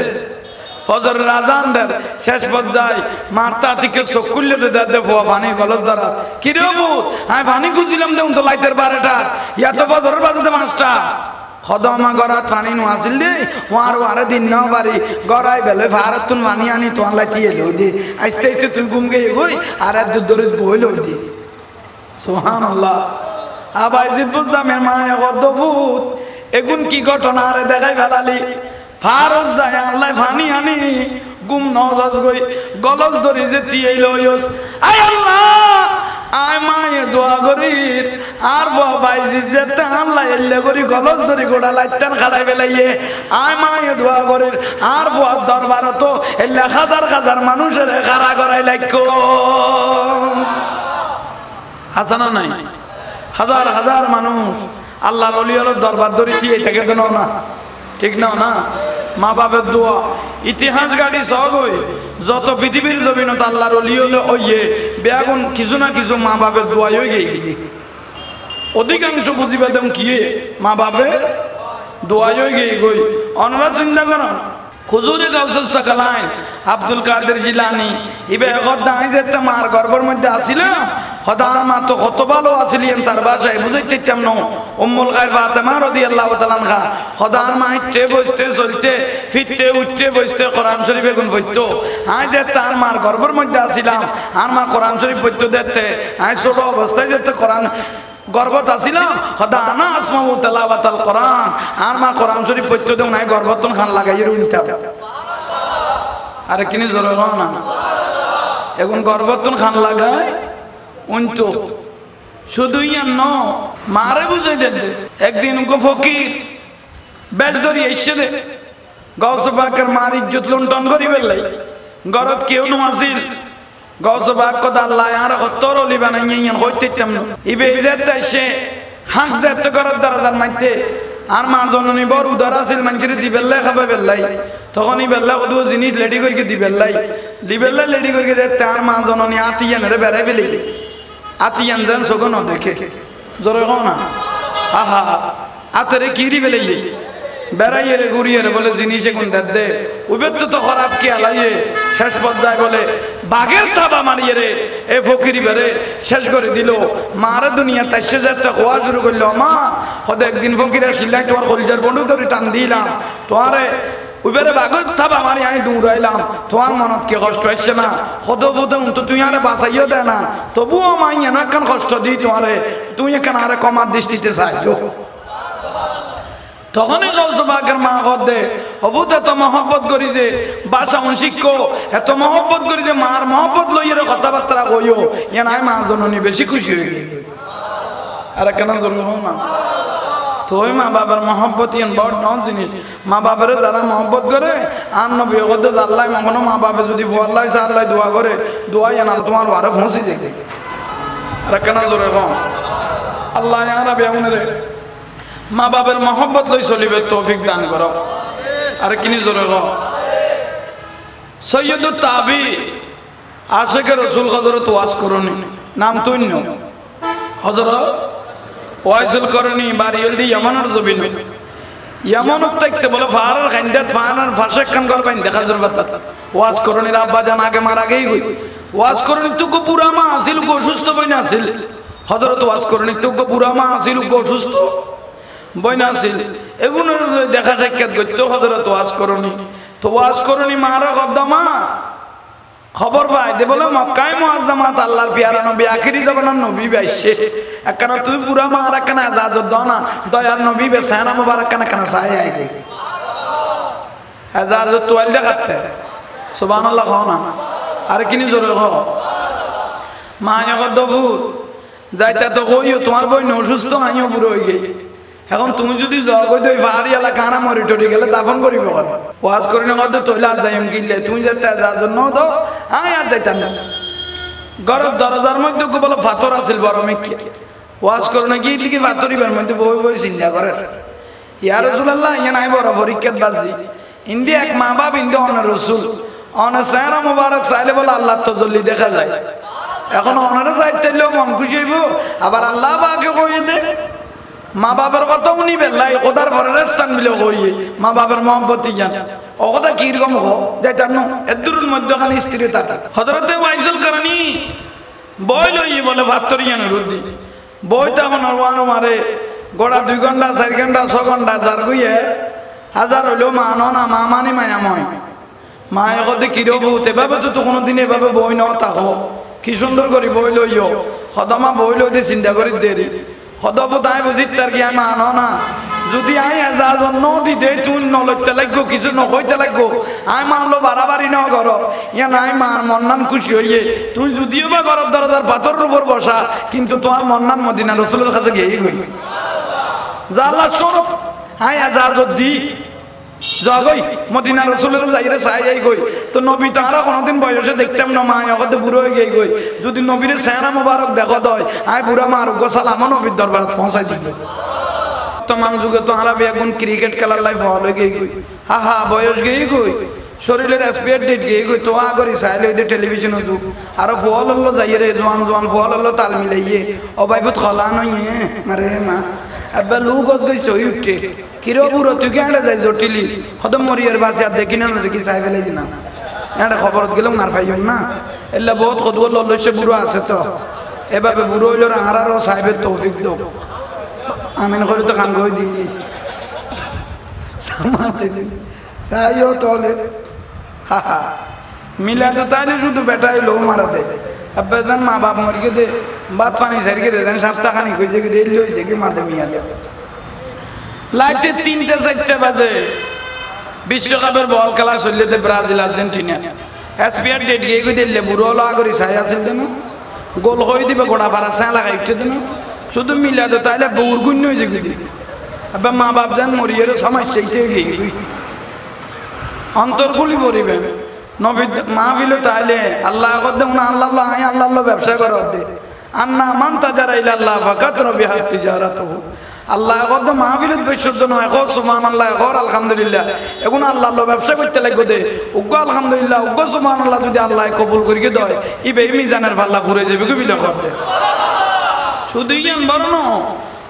ফজর রাজান দেন শেষ পর্যায়ে মাথা থেকে চোখ খুললে দে ফোয়া পানি গলত ধরা কি রে বুত আমি পানি খুঁজিলাম দেখুন তো লাইটের 12টা ইয়া তো ফজরের বাজতে 5টা খদমা গরাত পানি নো আসিল দে ওয়ারে দিন নাও বাড়ি গড়াই বেলে ভারত তুন পানি আনি তো আল্লাহ দিয়ে লো দে আইতে আইতে তুই ঘুম গিয়ে গই আর এক দূরে বইল দি সুবহানাল্লাহ আবাইজিদ বুঝলাম এর মা অদ্ভুত এগুন কি ঘটনা আরে দেখাই ফেলালি ফারজ যায় আল্লাহ পানি আনি গুম নজাজ গই গলজ ধরি যে তিয়ে লইস আয় আল্লাহ আয় মায়ে দোয়া করি আর বাইজিদ যেতে আল্লাহ এল্লে করি গলজ ধরি গোড়া লাইতেন খাড়াই বেলাইয়ে আয় মায়ে দোয়া করি আর বুয়ার দরবার তো এল্লে হাজার হাজার মানুষের খাড়া করাই লাইক হাসানা নাই হাজার হাজার মানুষ আল্লাহর ওলি হলো দরবার ধরে দিয়ে থেকে তো না ঠিক না না মা বাপের দোয়া ইতিহাস গাড়ি সব হই যত পৃথিবীর জমিনত আল্লাহর ওলি হলো ওইয়ে বেগুন কিছু না কিছু মা বাপের দোয়া হয়ে গিয়ে অধিকাংশ বুঝিবে দেম কি মা বাপের দোয়া হয়ে গিয়ে গই অনরা চিন্তা করো হুজুরে গাউসুস সাকালাইন আব্দুল কাদের জিলানী ইবে গদাই যেতে মার গর্ভের মধ্যে আসিল খোদার মা তো কত ভালো আসিলেন তার ভাষায় বুঝাইতেম না উম্মুল গায়ব ফাতেমা রাদিয়াল্লাহু তাআলা আনহা খোদার মা ইটে বসতে চলতে ফিরতে উঠতে বসতে কোরআন শরীফ গুন পড়তো আই যে তার মার গর্ভের মধ্যে আসিলাম আর মা কোরআন শরীফ পড়তে দেখতে আই ছোট অবস্থায় যেতে কোরআন গর্ভত আসিলাম খোদা আনা আসমাউ তেলাওয়াতাল কোরআন আর মা কোরআন শরীফ পড়তে দেও নাই গর্ভতন খান লাগাইয়ে উঠতে আরে কিনি জোরে না এখন গর্ভতন খান লাগায় উনতো শুধুই ন মারে বুঝাই দেন একদিন উনকো ফকির বেশ ধরি এসে দে গৌসে পাকের মার ইজ্জত লুণ্ঠন করি বেলাই গরত কেউ নো আসিল গৌসে পাক কদা আল্লাহ আর কতর অলি বানাই ইয়ান হইতেতাম না ইবে বিদেতে এসে হাঁক যেতে গরত দরজার মাইতে আর মা জননী বড় উদার আছিল মানকিরে দিবেল্লাই খাবে বেল্লাই তখনই বেল্লা কদু জিনিস লেডি কইকে দিবেল্লাই দিবেল্লা লেডি কইকে দেখতে আর মা জননী আতিয়ান রে বেড়াই ফেলি আতিয়ান যেন সগন দেখে জোরে কও না আহা আতরে কিরি বেলাই বেড়াইয়ে রে ঘুরিয়ে রে বলে জিনিস এখন দে উবের তো খারাপ কি আলাইয়ে শেষ পর্যায়ে বলে বাঘের থাবা মারিয়ে রে এ ফকিরি বেড়ে শেষ করে দিল মারে দুনিয়া তাই সে যাতে হওয়া শুরু করলো মা হয়তো একদিন ফকিরে সিলাই তোমার কলিজার বন্ধু ধরে টান দিলাম তোমারে উবেরে বাঘের থাবা মারি আমি দৌড়াইলাম তোমার মনত কি কষ্ট হচ্ছে না কত বোধ তো তুই আরে বাঁচাইও দেয় না তবুও মাই এন একখান কষ্ট দিই তোমারে তুই এখানে আরে কমার দৃষ্টিতে সাহায্য তখনই গাউসে পাকের মা দে অবুত এত মহব্বত করি যে বাসা শিক্ষ এত মহব্বত করি যে মার মহব্বত লইয়ের কথাবার্তা কইও ইয়ে নাই মা জননী বেশি খুশি হয়ে গেল আর কেন জরুর না তো ওই মা বাবার মহব্বত ইয়ান বড় ন জিনিস মা বাবারে যারা মহব্বত করে আর নবী কত আল্লাহ কখনো মা বাবা যদি আল্লাহ আল্লাহ দোয়া করে দোয়া ইয়ান তোমার ওয়ারে পৌঁছে যায় আর কেন জোরে কম আল্লাহ ইয়ারা বেউনরে মা বাবার মহব্বত লই চলিবে তৌফিক দান করো আর কিনি জোরে গো সৈয়দুত তাবি আশিকে রাসূল হযরত ওয়াজ করনি নাম তুইন্য হযরত ওয়াইসুল করনি বাড়িল দি ইয়ামানের জবিন ইয়ামানত থাকতে বলে ফারার খান্দাত ফানার ফাশক কান করবেন দেখা জরুরত ওয়াজ করনির আব্বা জান আগে মারা গই ওয়াজ করনি তুকো পুরা মা আসিল গো সুস্থ বইনা আসিল হযরত ওয়াজ করনি তুকো পুরা মা আসিল গো সুস্থ বইনা আসিল এগুলো দেখা সাক্ষাৎ করতো হযরত ওয়াজ করনি তো ওয়াজ করনি মারা কদ্দমা খবর পাই দে বলে মক্কায় মুআজ্জামাত আল্লাহর পিয়ারা নবী আখিরি জামানার নবী বাইছে একখানা তুই পুরা মা আর একখানা আজাদ দাও না দয়ার নবী বেসানা মুবারক কানা কানা সায় আই দে আজাদ তোয়াল দেখাতে সুবহানাল্লাহ কও না আর কিনি জোরে কও মা যখন দবু যাইতা তো কইও তোমার বই অসুস্থ আইও বুড়ো হই গই এখন তুমি যদি জগই দই পাহাড়ি এলাকা কানা মরি টরি গেলে দাফন করিব কেন ওয়াজ করি না কত তৈলে আর যাইম কিনলে তুমি যেতে যার জন্য তো আয় আর যাইতাম না ঘরের দরজার মধ্যে বলে পাথর আছিল বড় মেঘে ওয়াজ করো না কি লিখে পাথরিবার মধ্যে বই বই চিন্তা করে ইয়া রাসূলুল্লাহ ইয়া নাই বড় পরীক্ষাত বাজি ইন্দি এক মা বাপ ইন্দি অনার রসুল অনার চেহারা মোবারক চাইলে বলে আল্লাহ তো জলদি দেখা যায় এখন অনারে যাইতেলেও মন খুশি হইব আবার আল্লাহ বাকে কইয়ে দে মা বাবার কথা উনিবে লাই খোদার পরে স্থান মিলে কইয়ে মা বাবার মহব্বতি জান ও কথা কি রকম হো যাইতাম না এদুরুল মধ্যখানে স্ত্রী থাকে হযরতে ওয়াইসুল করনি বই লই বলে ভাতরিয়ান রুদি বই তখন ওয়ানো মারে গোড়া 2 ঘন্টা 4 ঘন্টা 6 ঘন্টা যার গইয়ে হাজার হইলো মানো না মা মানি মায়াময় মা এগতে কিরো বহুত এভাবে তো কোনোদিন এভাবে বই ন থাকো কি সুন্দর করে বই লইও খদমা বই লইতে চিন্তা করি দেরি খদব তাই বুঝি তার কি আমি আনো না যদি আই আজাজ ন দিতে তুই নলইতে লাগবো কিছু নকইতে লাগবো আই মানলো বাড়াবাড়ি ন কর ইয়া নাই মার মন্নান খুশি হইয়ে তুই যদিও বা ঘরের দরজার পাথরের উপর বসা কিন্তু তোমার মন্নান মদিনা রাসূলের কাছে গিয়েই গই জালা শোন আই আজাজ দি জগই মদিনা রাসূলের যাইরে চাই গই তো নবী তো আর কোনদিন বয়সে দেখতাম না মা আগতে বুড়ো হয়ে গই গই যদি নবীর চেহারা মোবারক দেখো দয় আই বুড়া মার গো সালাম নবীর দরবারে পৌঁছাই দিল तमाम যুগে তো আরবে এখন ক্রিকেট খেলার লাইফ হল হয়ে গই হা হা বয়স গই গই শরীরের এক্সপায়ার ডেট গই গই তো আগরি চাইলে দে টেলিভিশন যুগ আর ফল হলো যাইরে জওয়ান জওয়ান ফল হলো তাল মিলাইয়ে অবাইফত খলা নইয়ে মারে মা আব্বা লোক গই চই উঠে কিরো বুড়ো তুই কেন যাই জটিলি খদম মরিয়ার বাসে আর দেখি না দেখি চাই ফেলাই না এটা খবরত গেলাম নার পাইম না এলা বহুত খদব লইছে বুড়ো আছে তো এভাবে বুড়ো হইল আরারও সাহেবের তৌফিক দাও আমিন করে তো কান গই দি সামাতে দি সাইও তোলে হা হা মিলা তো তাইলে শুধু বেটাই লো মারা দে আব্বা জান মা বাপ মরিকে দে বাত পানি সারিকে দে দেন সপ্তাহখানি কইছে কি দেই লই যে কি মাঝে মিয়া লাইটে 3টা 4টা বাজে বিশ্বকাপের বল খেলা চলতে ব্রাজিল আর্জেন্টিনা এসপিআর ডেট গিয়ে কই দিলে বুড়ো হলো আগরি ছাই আছে যেন গোল হই দিবে গোড়া পাড়া ছাই লাগাইতে দেন শুধু মিলা তো তাইলে বউর গুণ হয়ে যাবে দিদি আবার মা বাপ যান মরিয়ে সমস্যা এইটাই গিয়ে অন্তর্গুলি পড়িবে নবী মা বিলো তাইলে আল্লাহ কদ্দে উনা আল্লাহ আই আল্লাহ ব্যবসা করো দে আন্না মান তাজারা ইলা আল্লাহ ফাকাত রবিহাত তিজারাতুহু আল্লাহ কত মাহফিলত বৈশ্বর জন্য এখন সুবহানাল্লাহ এখন আলহামদুলিল্লাহ এখন আল্লাহ ব্যবসা করতে লাগবে দে উগ্র আলহামদুলিল্লাহ উগ্র সুবহানাল্লাহ যদি আল্লাহ কবুল করিকে দেয় ইবে মিজানের পাল্লা ঘুরে যাবে কি বিলা করতে শুধু ইয়ান বড় ন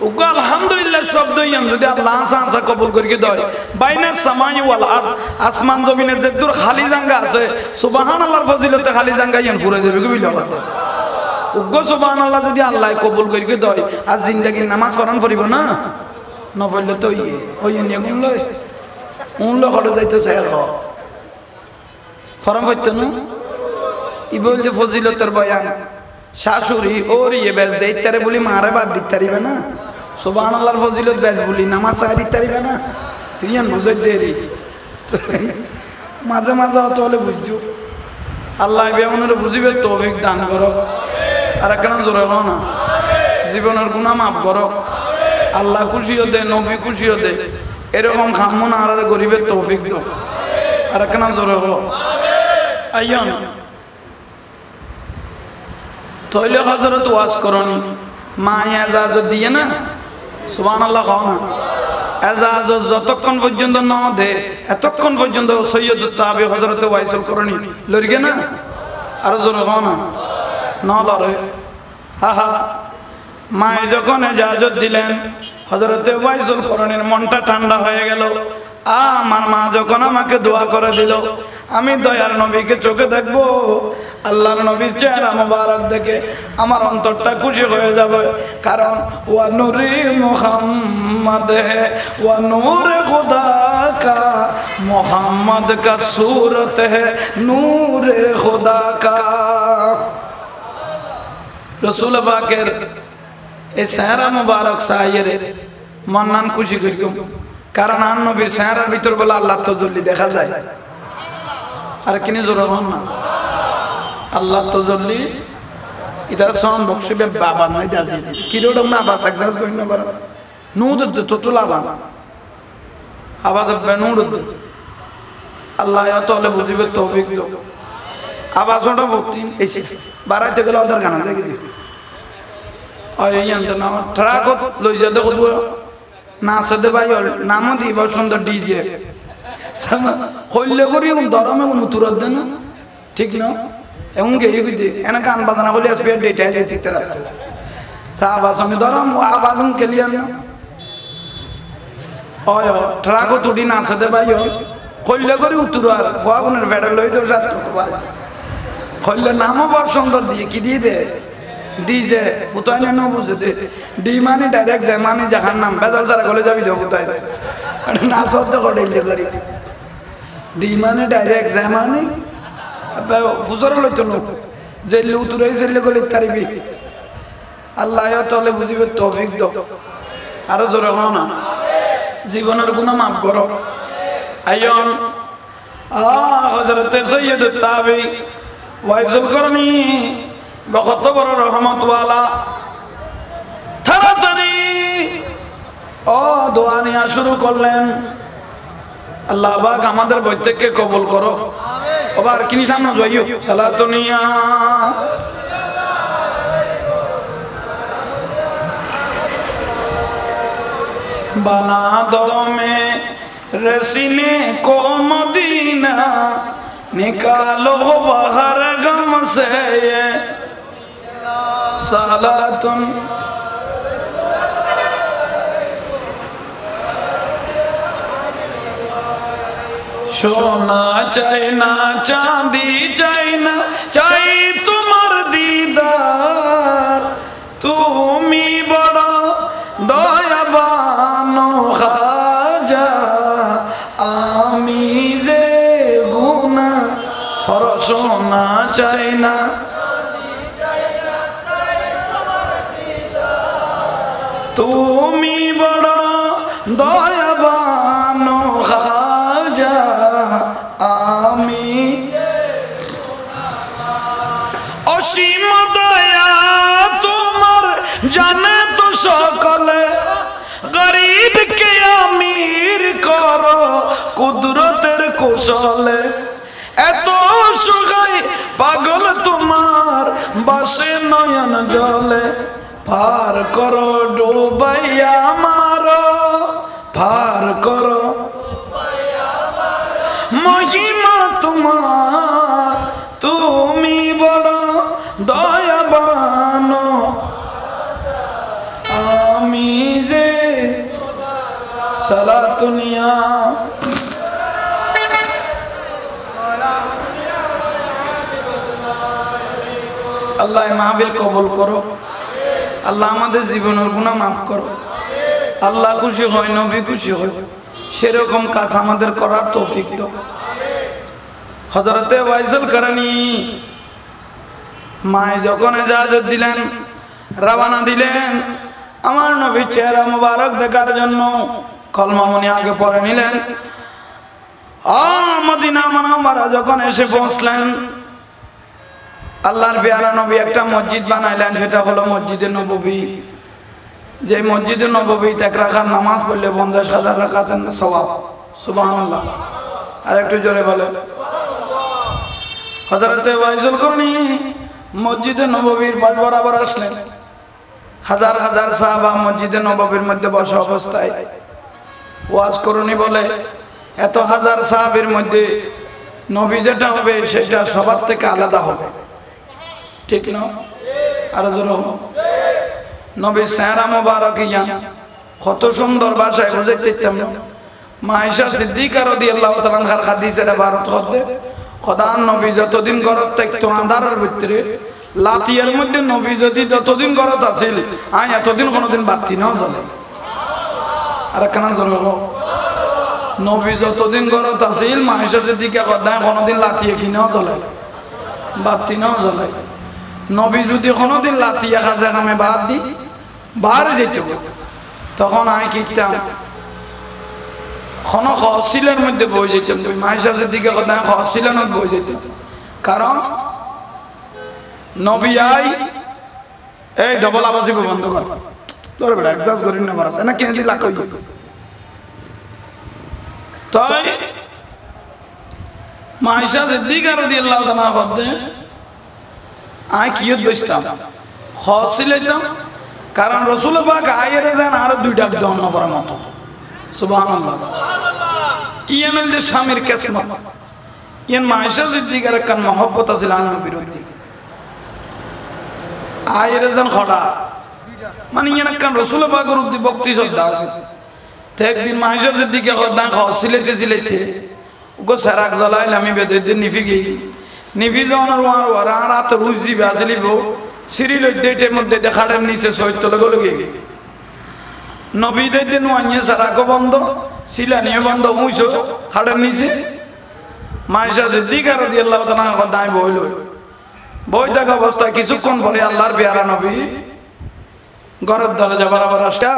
উগ্র আলহামদুলিল্লাহ শব্দ ইয়ান যদি আল্লাহ সাঁসা কবুল করিকে দেয় বাইনা সামাই ওয়াল আরদ আসমান জমিনে যে দূর খালি জায়গা আছে সুবহানাল্লাহর ফজিলতে খালি জায়গা ইয়ান ঘুরে যাবে কি বিলা করতে উগ্র সুবহানাল্লাহ যদি আল্লাহ কবুল করিকে দেয় আর জিন্দেগি নামাজ পড়ান পড়িব না নপড়লে তো ওই নিয়ে গুণ লয় উনলো ঘরে যাইতো চাই ফরম হইতো না ই বলছে ফজিলতের বয়ান শাশুড়ি ওর ইয়ে বেশ দেইতারে বলি মারে বাদ দিতারিবে না সুবহানাল্লাহর ফজিলত বেশ বলি নামাজ চাই দিতারিবে না তুই আর নজর দেরি মাঝে মাঝে অত হলে বুঝছো আল্লাহ বেমনের বুঝিবে তৌফিক দান করো আর একখানা জোরে না জীবনের গুনাহ মাফ করো আল্লাহ খুশিও দে নবী খুশিও দে এরকম খামন আর গরিবের তৌফিক দাও আর একখানা জোরে হো আইয়ান তৈলে হযরত ওয়াজ করনি মা ইজাজত দিয়ে না সুবহানাল্লাহ কও না এজাজত যতক্ষণ পর্যন্ত ন দে এতক্ষণ পর্যন্ত সৈয়দুত তাবি হযরত ওয়াইসুল করনি লরিগে না আর জোরে কও না ন লরে হা হা মা যখন এজাজত দিলেন হযরত ওয়াইসুল করনির মনটা ঠান্ডা হয়ে গেল আমার মা যখন আমাকে দোয়া করে দিল আমি দয়ার নবীকে চোখে দেখবো আল্লাহর নবীর চেহারা মোবারক দেখে আমার অন্তরটা খুশি হয়ে যাবে কারণ ওয়া নূরে মুহাম্মদ হে ওয়া নূরে খুদা কা মুহাম্মদ কা सूरत है নূরে খুদা কা রাসূল পাকের এই চেহারা মোবারক সাইরে মন্নান খুশি করিও কারণ আর নবীর চেহারার ভিতর বলে আল্লাহ তাআলা দেখা যায় আর কিনে জোরে হন না আল্লাহ তাআলা এটা সন বক্সবে বাবা নাই দাজি কিরোডম না বা সাকসেস কই না বার নুদ তো তুলাবা আওয়াজ হবে নুদ আল্লাহ তাআলা বুঝিবে তৌফিক দাও আওয়াজ ওটা ভক্তি এসে বাড়াইতে গেলে ওদের গানা জাগি দিই ওই ইয়ান্ত না ট্রাক লই যা দেখো না সাদে ভাই নাম দিব সুন্দর ডিজে কইলে করি দরমে কোন তুরত দেন ঠিক না এমন কে ইদি এনা গান বাজনা হলে স্পিড ডেটা আছে ঠিক তারা সাহাবা সমি দরম আওয়াজ ক্লিয়ার না ওই ট্রাক তুডি না সাদে ভাই কইলে করি উত্তর আর ফাগুনের ফেডার লই তো রাত তো ভাই কইলে নামও বড় সুন্দর দিয়ে কি দিয়ে দে ডিজে ফুতাই না বুঝে দে ডি মানে ডাইরেক্ট যে মানে জাহান্নাম বেজাল সারা গলে যাবি দে ফুতাই না সস্তা করে দিলে করি ডি মানে ডাইরেক্ট যে মানে ফুজর লই তো লোক যে উতরাই সেলে গলে তারিবি আল্লাহ তাআলা বুঝিবে তৌফিক দাও আরো জোরে হও না জীবনের গুনাহ maaf করো আইয়ন হযরত সৈয়দ তাবি ওয়াইজুল করনি বকত বড় রহমত ওয়ালা তাড়াতাড়ি ও দোয়া নিয়ে শুরু করলেন আল্লাহ পাক আমাদের প্রত্যেককে কবুল করো আবার কিনি সামনে যাইও সালাতুনিয়া बना दो में रसीने को मदीना निकालो बाहर गम से ये सालातुन सोना चाहे ना चांदी चाहे ना चाहे तुम्हार दीदार तुमी बड़ा দয়াবানো খাজা আমি যে গুনাহ পরশোনা চাই না তুমি বড় দয়াবানো খাজা আমি অসীম দয়া তোমার জানে তো সকলে গরিব কে আমির করো কুদরতের কৌশলে এত সুগাই পাগল তোমার বাসে নয়ন জলে পার করো ডুবাইয়া মারো পার করো মহিমা তোমার তুমি বড় দয়াবান আমি যে সালাতুনিয়া আল্লাহ মাহফিল কবুল করো আল্লাহ আমাদের জীবনের গুনাহ মাফ করো আল্লাহ খুশি হয় নবী খুশি হয় সেরকম কাজ আমাদের করার তৌফিক দাও হযরতে ওয়াইসুল করনি মা যখন ইজাজত দিলেন রওনা দিলেন আমার নবীর চেহারা মুবারক দেখার জন্য কলমা মনি আগে পড়ে নিলেন মদিনা মুনাওয়ারা যখন এসে পৌঁছলেন আল্লাহর পেয়ারা নবী একটা মসজিদ বানাইলেন সেটা হলো মসজিদে নববী যে মসজিদে নববীতে এক রাকাত নামাজ পড়লে 50,000 রাকাতের সওয়াব সুবহানাল্লাহ আর একটু জোরে বলে হযরতে ওয়াইসুল করনি মসজিদে নববীর পাশ বরাবর আসলেন হাজার হাজার সাহাবা মসজিদে নববীর মধ্যে বসা অবস্থায় ওয়াজ করনি বলে এত হাজার সাহাবীর মধ্যে নবী যেটা হবে সেটা সবার থেকে আলাদা হবে ঠিক না আর জোরে নবীর চেহারা মোবারক ইয়া কত সুন্দর ভাষায় বুঝাইতেতাম মা আয়েশা সিদ্দিকা রাদিয়াল্লাহু তাআলা আনহার হাদিসের ইবারত হচ্ছে খোদার নবী যতদিন ঘরত থাকতো আন্ধারের ভিতরে লাতিয়ার মধ্যে নবী যদি যতদিন ঘরত আছিল আই এতদিন কোনোদিন বাতি নাও জ্বলে আর কেন জ্বলে নবী যতদিন ঘরত আছিল মা আয়েশা সিদ্দিকা খোদা কোনোদিন লাতিয়া কিনাও জ্বলে বাতি নাও জ্বলে নবী যদি কোনোদিন লাতিয়া কাজে কামে বাদ দি বাইরে যেত তখন আই কিতাম কোন খসিলের মধ্যে বই যেতাম তুই মায়ের দিকে কথা খসিলের মধ্যে বই যেতাম কারণ নবী আই এই ডবল আওয়াজ বন্ধ কর তোর বেটা এক্সাস করি না মারা না কিনে দিলা কই তাই মাইশা সিদ্দিকা রাদিয়াল্লাহু তাআলা বলতে আই কিয়ত বসতাম হসিলাম কারণ রাসূল পাক আয়ের যান আর দুইটা দন নফর মত সুবহানাল্লাহ ইয়ামেল যে স্বামীর কিসমত ইয়ান মাইশা সিদ্দিকার কান মহব্বত আছিল আনার বিরুদ্ধে আয়ের যান খড়া মানে ইয়ান কান রাসূল পাকের উদ্দি বক্তি শ্রদ্ধা আছে তে একদিন মাইশা সিদ্দিকা খোদা হসিলাইতে গো সারাক জ্বালাইল আমি বেদে দিন নিফি গই নিফি জনের ওয়ার রাত রুজি বাজলিব সিরিল ডেটের মধ্যে দেখাড়ের নিচে সৈত্য লগে নবীদের দিন ওয়ানিয়ে সারাকো বন্ধ সিলানিয়ে বন্ধ মুইছো খাড়ের নিচে মাইশা সিদ্দিকা রাদিয়াল্লাহু তাআলা খোদাই বইল বই থাকা অবস্থায় কিছুক্ষণ পরে আল্লাহর পেয়ারা নবী ঘরের দরজা বরাবর আসা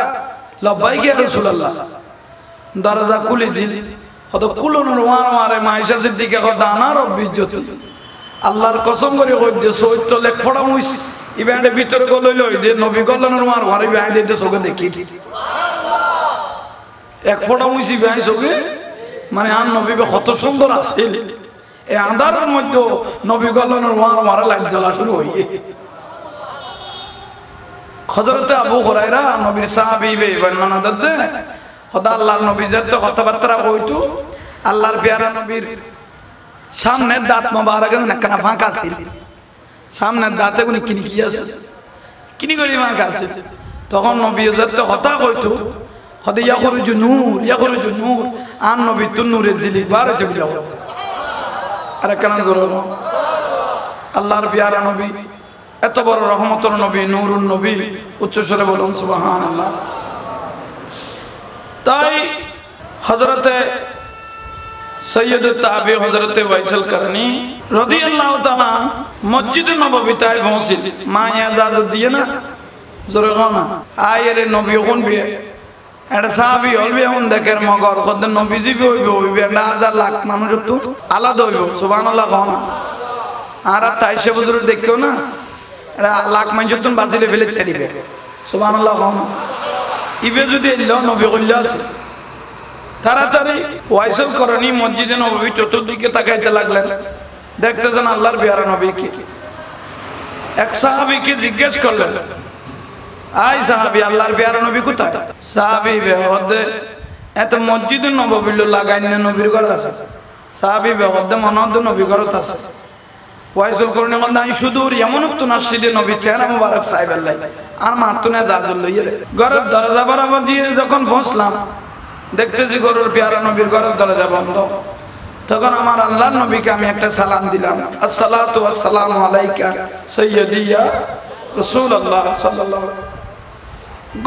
লব্বাইক ইয়া রাসূলুল্লাহ দরজা খুলে দিল কত কুলনের ওয়ারে মাইশা সিদ্দিকা খোদা না রব্বি জ্যোতি আল্লাহর কসম করে কই দে সৈত্য লেখ ফড়া মুইস ইবান্ডে ভিতরে গো লইল দে নবী গলনের ওয়ারে বাই দে সগে দেখি এক ফড়া মুইসি বাই সগে মানে আন নবী কত সুন্দর আছে এই আন্ধারের মধ্যে নবী গলনের ওয়ারে লাইট জ্বলা শুরু হইয়ে হযরত আবু হুরায়রা নবীর সাহাবী বর্ণনা দেন খোদা আল্লাহর নবী যত কথাবার্তা কইতো আল্লাহর পেয়ারা নবীর সামনে দাঁত মোবারক নাকনা ফাঁকা ছিল সামনে দাঁতে কোন কিনি কি আছে কিনি করি ফাঁকা আছে তখন নবী যত কথা কইতো খোদা ইয়াখরুজু নূর আন নবী তুন নূরে জিলি বার চলে যাও আর কেন জোর আল্লাহর পেয়ারা নবী এত বড় রহমতের নবী নূরুন নবী উচ্চ স্বরে বলুন সুবহানাল্লাহ তাই হযরতে সৈয়দুত তাবি হযরতে ওয়াইসল করনি রাদিয়াল্লাহু তাআলা মসজিদ নববীতে পৌঁছিল মা ইজাজত দিয়ে না জোরে না আয়ের নবী কোন বিয়ে এর সাহাবী হলবে উন দেখের মগর কত নবীজি হইবে না হাজার লাখ মানুষ তো আলাদা হইব সুবহানাল্লাহ কোনা আর তাইশে বুজুর দেখো না এরা লাখ মানুষ তো বাজিলে ফেলে দিবে সুবহানাল্লাহ কোনা ইবে যদি আল্লাহ নবী কইলা আছে তাড়াতাড়ি ওয়াইসল করনি মসজিদে নববী চতুর্দিকে তাকাইতে লাগলেন দেখতেছেন আল্লাহর পেয়ারা নবী কি এক সাহাবীকে জিজ্ঞেস করলেন আই সাহাবী আল্লাহর পেয়ারা নবী কোথায় সাহাবী বেহদে এত মসজিদে নববী লাগাইন না নবীর ঘর আছে সাহাবী বেহদে মনদ নবী ঘরত আছে ওয়াইসল করনি বন্ধ আমি সুদূর এমন তো নাসিদে নবী চেহারা মুবারক সাহেব আল্লাহ আর মাতুনে জাজল লইয়ে ঘরের দরজা বরাবর দিয়ে যখন পৌঁছলাম দেখতেছি ঘরের পেয়ারা নবীর ঘরের দরজা বন্ধ তখন আমার আল্লাহর নবীকে আমি একটা সালাম দিলাম আসসালাতু ওয়াসসালামু আলাইকা সাইয়্যিদি ইয়া রাসূলুল্লাহ সাল্লাল্লাহু আলাইহি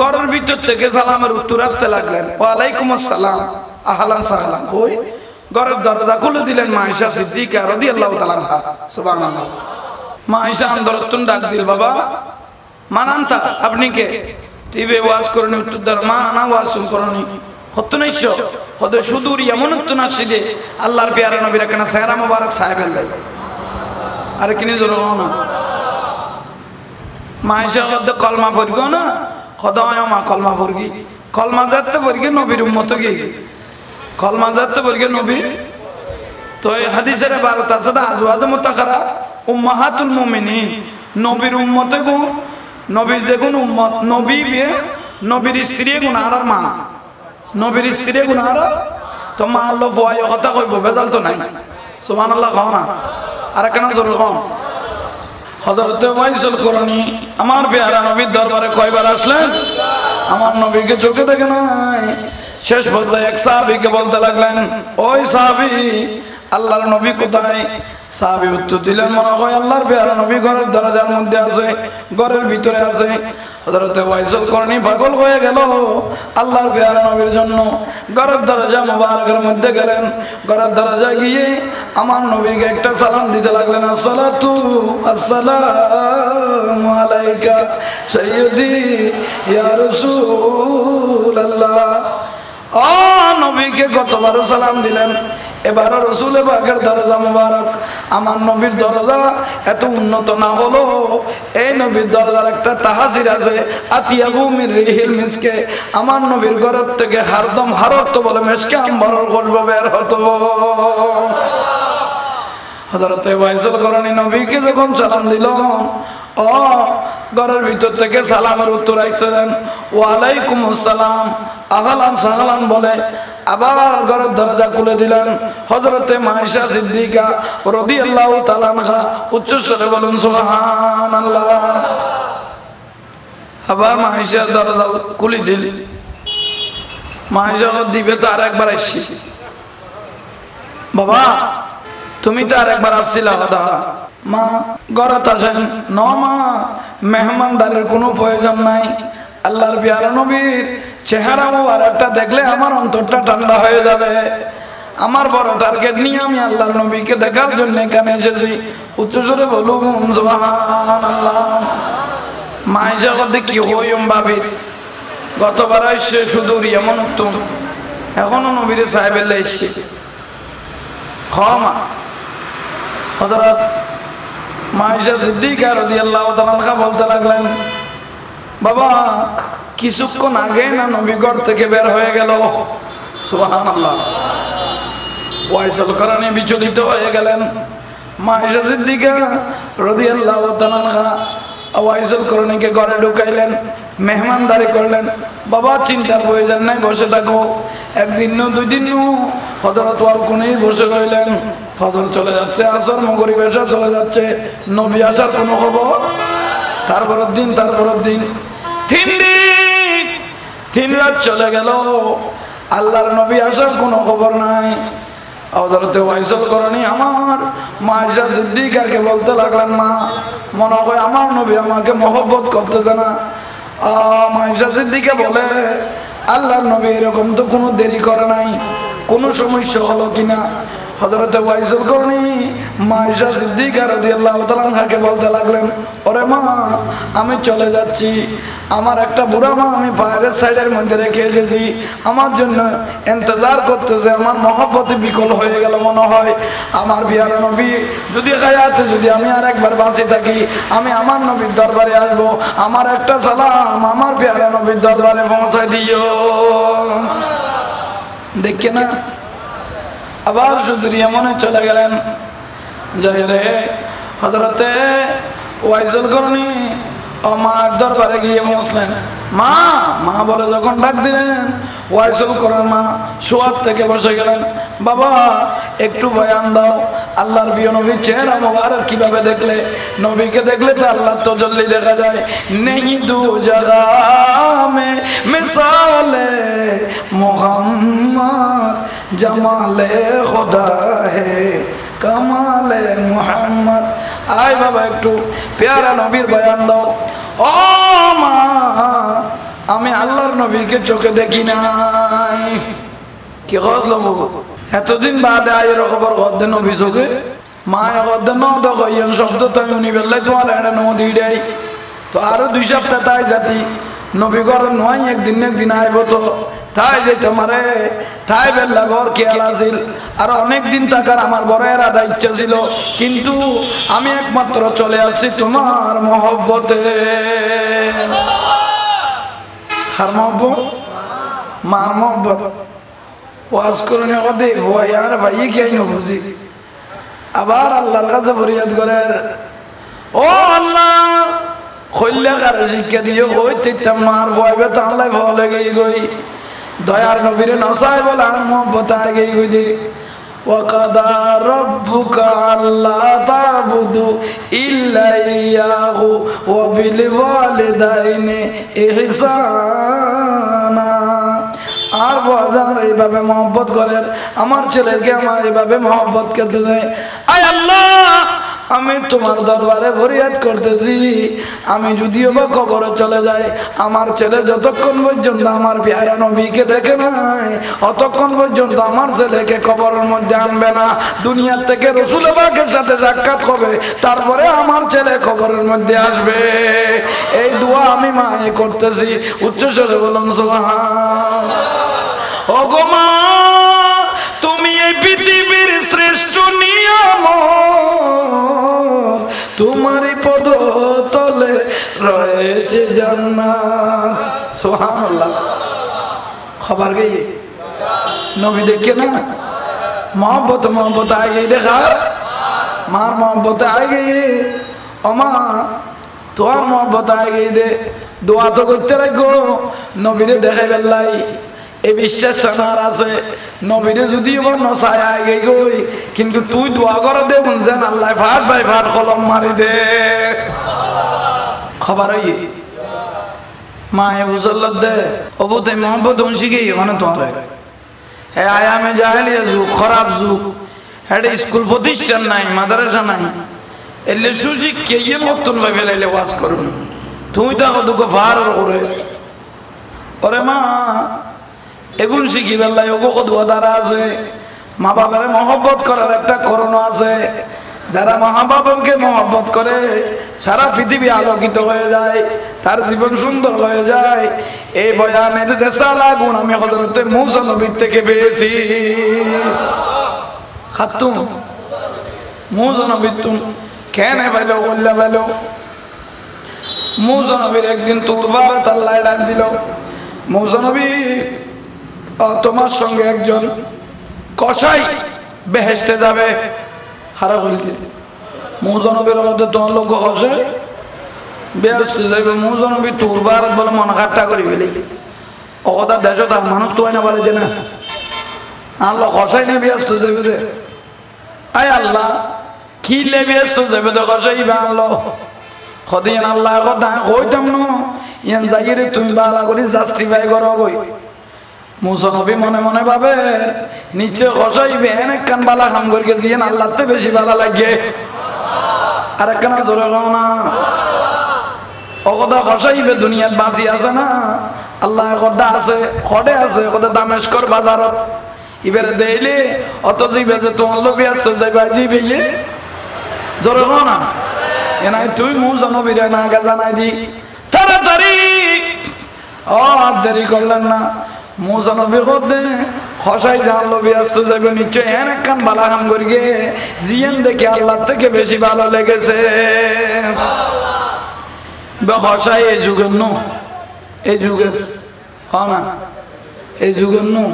ঘরের ভিতর থেকে সালামের উত্তর আসতে লাগলেন ওয়া আলাইকুম আসসালাম আহলান সাহলান কই ঘরের দরজা খুলে দিলেন মাইশা সিদ্দিকা রাদিয়াল্লাহু তাআলা আনহা সুবহানাল্লাহ মাইশা আন্দরতুন ডাক দিল বাবা মানান্তা আপনি কে টিভি ওয়াজ করনি উত্তর দার মা না ওয়াজ করনি কত নাইছো কত সুদূর এমন তো নাসিদে আল্লাহর পেয়ারা নবীর কেন চেহারা মুবারক সাহেব আল্লাহ আর কিনে জোর না মাইশা কত কলমা পড়গো না কত মা কলমা পড়গি কলমা যাতে পড়গি নবীর উম্মত কি কলমা যাতে পড়গি নবী তো এই হাদিসের 12টা আছে আজওয়াজ মুতাকারা উম্মাহাতুল মুমিনিন নবীর উম্মত গো নবীর যেগুন উম্মত নবী বিয়ে নবীর স্ত্রী গুনার মা নবীর স্ত্রী গুনার তো মা আল্লাহ ভয় কথা কইব বেজাল তো নাই সুবহানাল্লাহ কও না আর কেন জোর কও হযরত ওয়াইসল করনি আমার পেয়ারা নবীর দরবারে কয়বার আসলেন আমার নবীকে চোখে দেখে নাই শেষ পর্যায়ে এক সাহাবীকে বলতে লাগলেন ওই সাহাবী আল্লাহর নবী কোথায় সাহাবী উত্তর দিলেন মনে হয় আল্লাহর পেয়ারা নবী ঘরের দরজার মধ্যে আছে ঘরের ভিতরে আছে হযরত ওয়াইসল করনি পাগল হয়ে গেল আল্লাহর পেয়ারা নবীর জন্য ঘরের দরজা মোবারকের মধ্যে গেলেন ঘরের দরজা গিয়ে আমার নবীকে একটা সালাম দিতে লাগলেন আসসালাতু আসসালামু আলাইকা সাইয়্যিদি ইয়া রাসূলুল্লাহ ও নবীকে কতবার সালাম দিলেন এবার রাসূল পাকের দরজা মুবারক, আমার নবীর দরজা এত উন্নত না হলো, এই নবীর দরজার একটা তাহাজির আছে, আতিয়াবু মির রিহিল মিসকে, আমার নবীর ঘর থেকে হারদম হারত বলে মিসকে আম্বরের খুশবু বের হতো। হযরতে ওয়াইসুল করণী নবীকে যখন সালাম দিল, ও ঘরের ভিতর থেকে সালামের উত্তর আইতে দেন, ওয়ালাইকুম আসসালাম, আহলান সাহলান বলে আবার ঘরের দরজা খুলে দিলেন। হযরতে মায়েশা সিদ্দিকা রাদিয়াল্লাহু তাআলা আনহা উচ্চ স্বরে বলুন সুবহানাল্লাহ। আবার মায়েশা দরজা খুলে দিল, মায়েশা দিবে তো আর একবার আসছি, বাবা তুমি তো আর একবার আসছিলা, মা ঘরত আসেন। ন মা, মেহমানদারের কোনো প্রয়োজন নাই, আল্লাহর প্যারা নবীর চেহারা মোবারকটা দেখলে আমার অন্তরটা ঠান্ডা হয়ে যাবে। আমার বড় টার্গেট নিয়ে আমি আল্লাহর নবীকে দেখার জন্য এখানে এসেছি। উচ্চস্বরে বলুন সুবহানাল্লাহ। মায়েশা বলতে কি হইম ভাবি, গতবার এসে শুধু এমন উত্তম, এখনো নবীর সাহেবের এসছে ক্ষমা। হযরত মায়েশা সিদ্দিকা রাদিয়াল্লাহু তাআলা আনহা বলতে লাগলেন, বাবা কিছুক্ষণ আগে না নবী ঘর থেকে বের হয়ে গেল। সুবহানাল্লাহ। ওয়াইসুল করণী বিচলিত হয়ে গেলেন। মায়েশা সিদ্দিকা রাদিয়াল্লাহু তাআলা আনহা ওয়াইসুল করণীকে ঘরে ঢুকাইলেন, মেহমানদারি করলেন। বাবা চিন্তার প্রয়োজন নাই, বসে থাকো। একদিন নো দুই দিন নো হযরত ওয়ালকুনি বসে রইলেন। ফজর চলে যাচ্ছে, আসর মাগরিব এশা চলে যাচ্ছে, নবী আসার কোনো খবর। তারপরের দিন 3 দিন 3 রাত চলে গেল, আল্লাহর নবী আসার কোনো খবর নাই। হযরতে ওয়াইসুল করণী আমার মায়েশা সিদ্দিকাকে বলতে লাগলেন, মা মনে হয় আমার নবী আমাকে মহব্বত করতেছে না। মায়েশা সিদ্দিকা বলে, আল্লাহর নবী এরকম তো কোনো দেরি করে নাই, কোনো সমস্যা হলো কিনা। হযরতে ওয়াইসুল করণী মায়েশা সিদ্দিকা রাদিয়াল্লাহু তাআলা আনহাকে বলতে লাগলেন, ওরে মা আমি চলে যাচ্ছি, আমার একটা বুড়া মা আমি বাইরের সাইডের মধ্যে রেখে এসেছি, আমার জন্য ইন্তজার করতেছে, আমার মহব্বতে বিকল হয়ে গেল মনে হয়। আমার প্যারা নবী যদি হায়াতে, যদি আমি আর একবার বাঁচে থাকি, আমি আমার নবীর দরবারে আসবো, আমার একটা সালাম আমার প্যারা নবীর দরবারে পৌঁছায় দিও। দেখে না আবার শুধু মনে চলে গেলেন। যাই রে হযরতে ওয়াইসুল করণী আমার দরবারে গিয়ে বসলেন। মা মা বলে যখন ডাক দিলেন, ওয়াইসুল করণী মা শোয়ার থেকে বসে গেলেন। বাবা একটু বয়ান দাও, আল্লাহর প্রিয় নবীর চেহারা মোবারক কিভাবে দেখলে? নবীকে দেখলে তো আল্লাহর তাজাল্লি দেখা যায়। নেই দু জায়গা মে মিসালে মুহাম্মদ, জামালে খুদা হে কামালে মুহাম্মদ। আয় বাবা একটু প্যারা নবীর বয়ান দাও। ও মা আমি আল্লাহর নবীকে চোখে দেখি নাই। কি হলো এতদিন বাদে আয়ের খবর গদ্দে নবী চোখে? মায়ে গদ্দে ন দইন শব্দ তাই উনি বেলায় তোমার এটা নদী দেয় তো আরো 2 সপ্তাহ তাই জাতি নবী ঘর নয় একদিন আইব তো তাই যে তোমারে তাই বেলা ঘর খেয়াল আছিল। আর অনেক দিন থাকার আমার বড় এরাদা ইচ্ছা ছিল, কিন্তু আমি একমাত্র চলে আসছি তোমার মহব্বতে। তার মহব্বত, মার মহব্বত। ওয়াজ করুন দে ভয় আর ভাই কি আইন বুঝি। আবার আল্লাহর কাছে ফরিয়াদ করেন, ও আল্লাহ কইলে কার শিক্ষা দিও কইতে মার ভয় বেতা আল্লাহ ভালো লাগে গই দয়ার নবীর নসাই বলে আর মহব্বত আগে গই দি। وَقَضَى رَبُّكَ أَلَّا تَعْبُدُوا إِلَّا إِيَّاهُ وَبِالْوَالِدَيْنِ إِحْسَانًا। আর বাজার এইভাবে মহব্বত করেন, আমার ছেলেকে আমার এইভাবে মহব্বত করতে দেয়। আয় আল্লাহ আমি তোমার দরবারে ফরিয়াদ করতেছি, আমি যদিও বা কবরে চলে যাই, আমার ছেলে যতক্ষণ পর্যন্ত আমার প্যারা নবীকে দেখে নাই অতক্ষণ পর্যন্ত আমার ছেলেকে কবরের মধ্যে আনবে না। দুনিয়ার থেকে রাসূল পাকের সাথে সাক্ষাৎ হবে, তারপরে আমার ছেলে কবরের মধ্যে আসবে। এই দোয়া আমি মায়ে করতেছি। উচ্চ স্বরে বলুন সুবহান। ও গো মা তুমি এই পৃথিবীর শ্রেষ্ঠ নিয়ম তোমারই পদ তলে রয়েছে জান্নাত সুবহানাল্লাহ খবর গই নবী দেখে না मोहब्बत आ गई देखा मार मोहब्बत आ गई अमा তোমার मोहब्बत आ गई दे দোয়া তো করতে রাখো নবীরে দেখাই বেলাই এই বিশ্বাস জানার আছে নবীরে যদিও বা নসায় আগে গই কিন্তু তুই দোয়া করে দে বুঝছেন আল্লাহ ফাট ভাই ফাট কলম মারি দে খবর হই মা এ বুঝল্লাহ দে অবতে मोहब्बत উনসি গই মানে তোমার হ্যাঁ আয়ামে জাহেলিয়া যুগ খারাপ যুগ হ্যাঁ স্কুল প্রতিষ্ঠান নাই মাদ্রাসা নাই এলে সুজি কে ইয়ে মতন ভাবে লাইলে ওয়াজ করুন তুমি তো দুঃখ ফার করে ওরে মা এগুন শিখি বেলায় ওগো কত দ্বারা আছে মা বাবার মহব্বত করার একটা করোনা আছে যারা মা বাবাকে মহব্বত করে সারা পৃথিবী আলোকিত হয়ে যায় তার জীবন সুন্দর হয়ে যায় এই বয়ানের রেসালা গুণ আমি হযরতে মূসা নবী থেকে পেয়েছি খাতুম মূসা নবী তুমি কেন ভালো বললা ভালো মূসা নবীর একদিন তুরবারাত আল্লাহ ডাক দিল মূসা নবী তোমার সঙ্গে একজন কসাই বেহেশতে যাবে হারা বলতে মূসা নবীর মধ্যে তোমার লোক কসাই বেহেশতে যাবে মূসা নবী তুরবারাত বলে মন খাট্টা করে ফেলে অকদা দেশ তার মানুষ তো না বলে যে না আল্লাহ কসাই না বেহেশতে যাবে দে আয় আল্লাহ কি লে বেহেশতে যাবে তো কসাই বা আল্লাহ খদিন আল্লাহ কথা কইতাম না ইয়ান জাগিরে তুমি বালা করে জাস্টিফাই করো কই মূসা নবী মনে মনে ভাবে নিচে খসাইবে অনেক কান বালা কাম করিকে জিয়ান আল্লাহতে বেশি বালা লাগে আর একখানা জোরে কও না অকদা খসাইবে দুনিয়াত বাঁচি আছে না আল্লাহ কদা আছে খড়ে আছে কদা দামেশকর বাজারত ইবেরে দেইলে অত জিবে যে তোমার লোভি আসতে যাইবা জিবে জোরে কও না এনাই তুই মূসা নবীর না আগে জানাই দি তাড়াতাড়ি দেরি করলেন না মূসা নবী কদে খসাই জানলো ব্যস্ত যাবে নিশ্চয় এক কান বালা কাম করিয়ে জিয়ান দেখে আল্লাহ থেকে বেশি ভালো লেগেছে খসাই এই যুগের নো এই যুগের না এই যুগের নো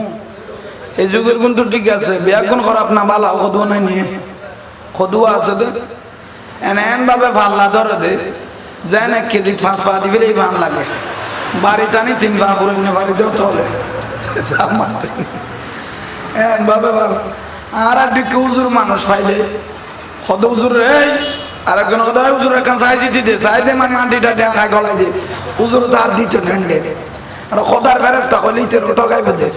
এই যুগের কিন্তু ঠিক আছে ব্যাগুন খারাপ না বালা কদুয়া নাই নিয়ে কদুয়া আছে তো এন ভাবে ফাল্লা ধরে দে যেন এক কেজি 5 পা দিবে এই ভান লাগে বাড়ি টানি 3 পা করে নিয়ে বাড়ি দেও তোলে এন ভাবে ভালো আর দিকে হুজুর মানুষ পাইলে কত হুজুর রে আর একজন কথা হুজুর একখান সাইজি দিতে সাইদে মানে আন্টিটা খাই গলায় দিয়ে হুজুর তার দিত ঠেন্ডে আর খোদার ফেরেস্তা হলিতে ঠকাই বেঁধে